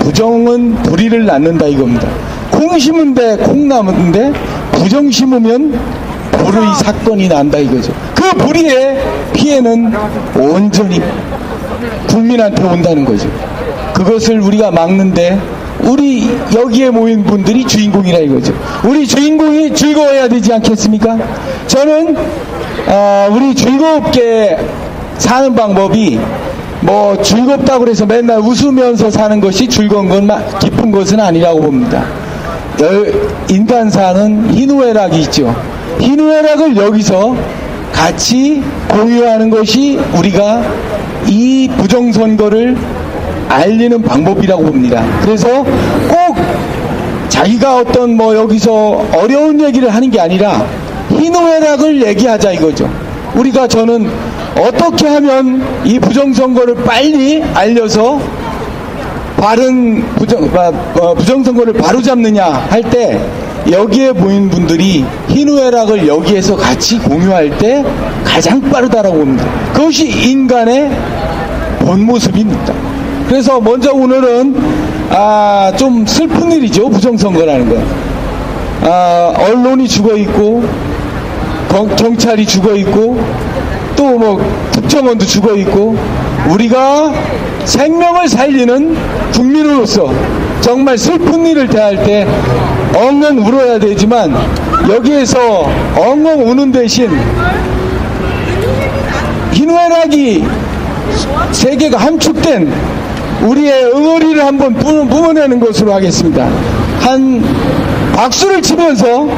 부정은 불의를 낳는다 이겁니다. 콩 심은데 콩 나무인데 부정 심으면 불의 사건이 난다 이거죠. 그 불의의 피해는 온전히 국민한테 온다는 거죠. 그것을 우리가 막는데 우리 여기에 모인 분들이 주인공이라 이거죠. 우리 주인공이 즐거워야 되지 않겠습니까? 저는 우리 즐겁게 사는 방법이 뭐 즐겁다고 해서 맨날 웃으면서 사는 것이 즐거운 기쁜 것은 아니라고 봅니다. 인간사는 희노애락이 있죠. 희노애락을 여기서 같이 공유하는 것이 우리가 이 부정선거를 알리는 방법이라고 봅니다. 그래서 꼭 자기가 어떤 뭐 여기서 어려운 얘기를 하는 게 아니라 희노애락을 얘기하자 이거죠. 우리가 저는 어떻게 하면 이 부정선거를 빨리 알려서 바른 부정선거를 바로잡느냐 할 때 여기에 모인 분들이 희노애락을 여기에서 같이 공유할 때 가장 빠르다라고 봅니다. 그것이 인간의 본 모습입니다. 그래서 먼저 오늘은 좀 슬픈 일이죠. 부정선거라는 거. 언론이 죽어있고 경찰이 죽어있고 또 뭐 특정원도 죽어있고 우리가 생명을 살리는 국민으로서 정말 슬픈 일을 대할 때 엉엉 울어야 되지만 여기에서 엉엉 우는 대신 희노애락이 세계가 함축된 우리의 응어리를 한번 뿜어내는 것으로 하겠습니다. 한 박수를 치면서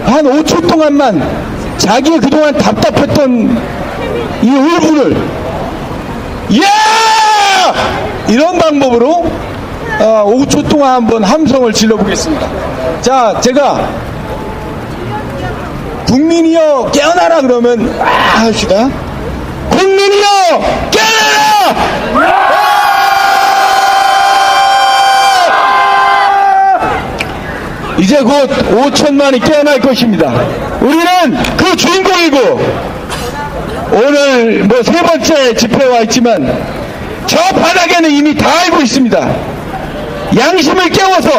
한 5초 동안만 자기의 그동안 답답했던 이 울분을 이런 방법으로 5초 동안 한번 함성을 질러보겠습니다. 자, 제가 국민이여 깨어나라 그러면 합시다. 국민이여 깨어나라! 이제 곧 5천만이 깨어날 것입니다. 우리는 그 주인공이고 오늘 뭐 세 번째 집회에 와 있지만 저 바닥에는 이미 다 알고 있습니다. 양심을 깨워서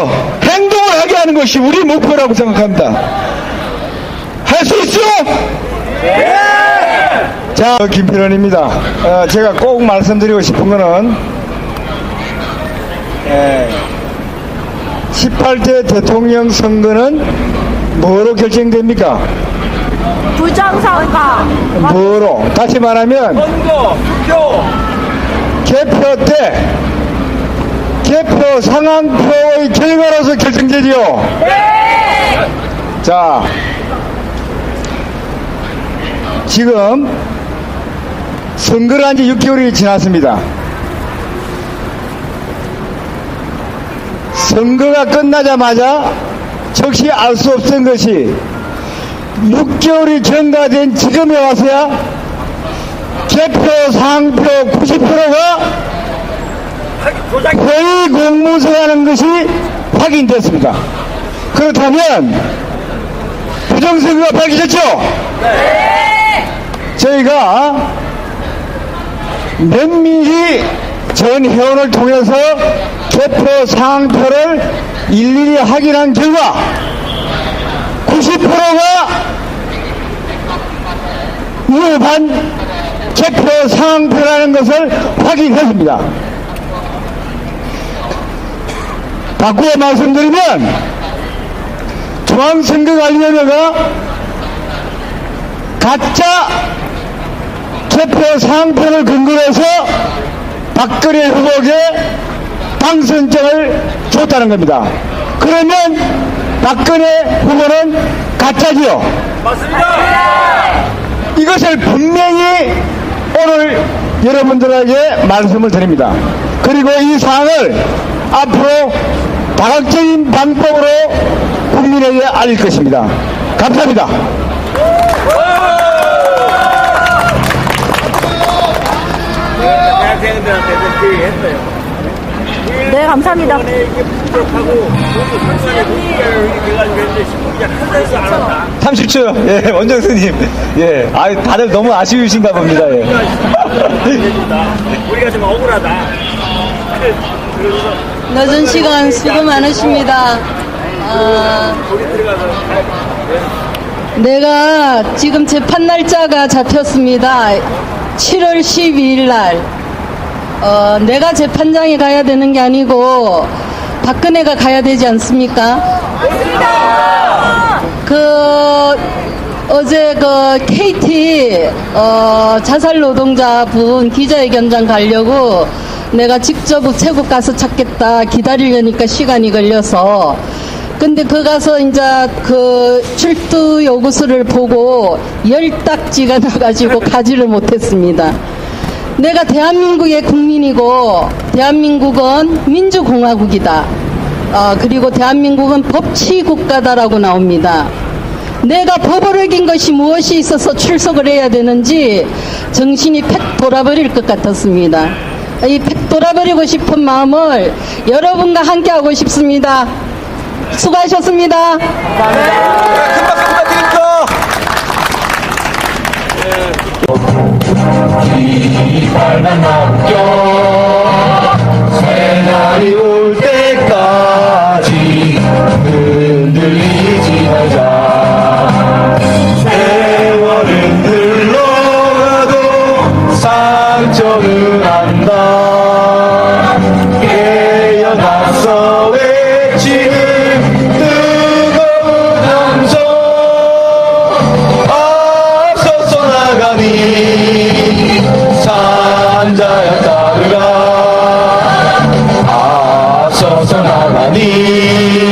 행동을 하게 하는 것이 우리 목표라고 생각합니다. 할 수 있어? 네! 자, 김필원입니다. 제가 꼭 말씀드리고 싶은 거는 18대 대통령 선거는 뭐로 결정됩니까? 부정선거. 뭐로? 다시 말하면 선거, 투표. 개표 때 개표 상황표의 결과로서 결정되지요. 네. 자, 지금 선거를 한 지 6개월이 지났습니다. 선거가 끝나자마자 즉시 알 수 없던 것이 6개월이 경과된 지금에 와서야 개표 상표 90%가 회의 공문서라는 것이 확인됐습니다. 그렇다면 부정선거가 밝혀졌죠? 네. 저희가 면밀히 전 회원을 통해서 개표 상표를 일일이 확인한 결과 90%가 위반 개표 상표라는 것을 확인했습니다. 바꾸어 말씀드리면 중앙선거관리위원회가 가짜 개표 상표를 근거로 해서 박근혜 후보에게 당선장을 줬다는 겁니다. 그러면 박근혜 후보는 가짜지요? 맞습니다. 이것을 분명히 오늘 여러분들에게 말씀을 드립니다. 그리고 이 사항을 앞으로 다각적인 방법으로 국민에게 알릴 것입니다. 감사합니다. 대학생들한테도 기회했어요. 네, 감사합니다. 이번에 이게 부족하고 모두 선수에 공개를 이렇게 해가지고 했는데 신문기자 한 달도 안 왔다. 30초. 예, 원정수님. 예. 다들 너무 아쉬우신가 봅니다. 예. 우리가 좀 억울하다. 그래서 늦은 시간 수고 많으십니다. 우리 들어가서 내가 지금 재판 날짜가 잡혔습니다. 7월 12일 날. 내가 재판장에 가야 되는 게 아니고 박근혜가 가야 되지 않습니까? 어제 KT 자살 노동자분 기자회견장 가려고 내가 직접 우체국 가서 찾겠다 기다리려니까 시간이 걸려서, 근데 가서 이제 출두 요구서를 보고 열딱지가 나가지고 가지를 못했습니다. 내가 대한민국의 국민이고 대한민국은 민주공화국이다. 그리고 대한민국은 법치국가다라고 나옵니다. 내가 법을 어긴 것이 무엇이 있어서 출석을 해야 되는지 정신이 팩 돌아버릴 것 같았습니다. 이 팩 돌아버리고 싶은 마음을 여러분과 함께 하고 싶습니다. 수고하셨습니다. 큰 박수 부탁드립니다. 이빨만 남겨 새날이 올 때까지 흔들리지 말자. 세월은 흘러가도 상처는 안다. 깨어나서 외치는 뜨거운 함성, 앞서서 나가니 산자야 따르라. 앞서서 나가니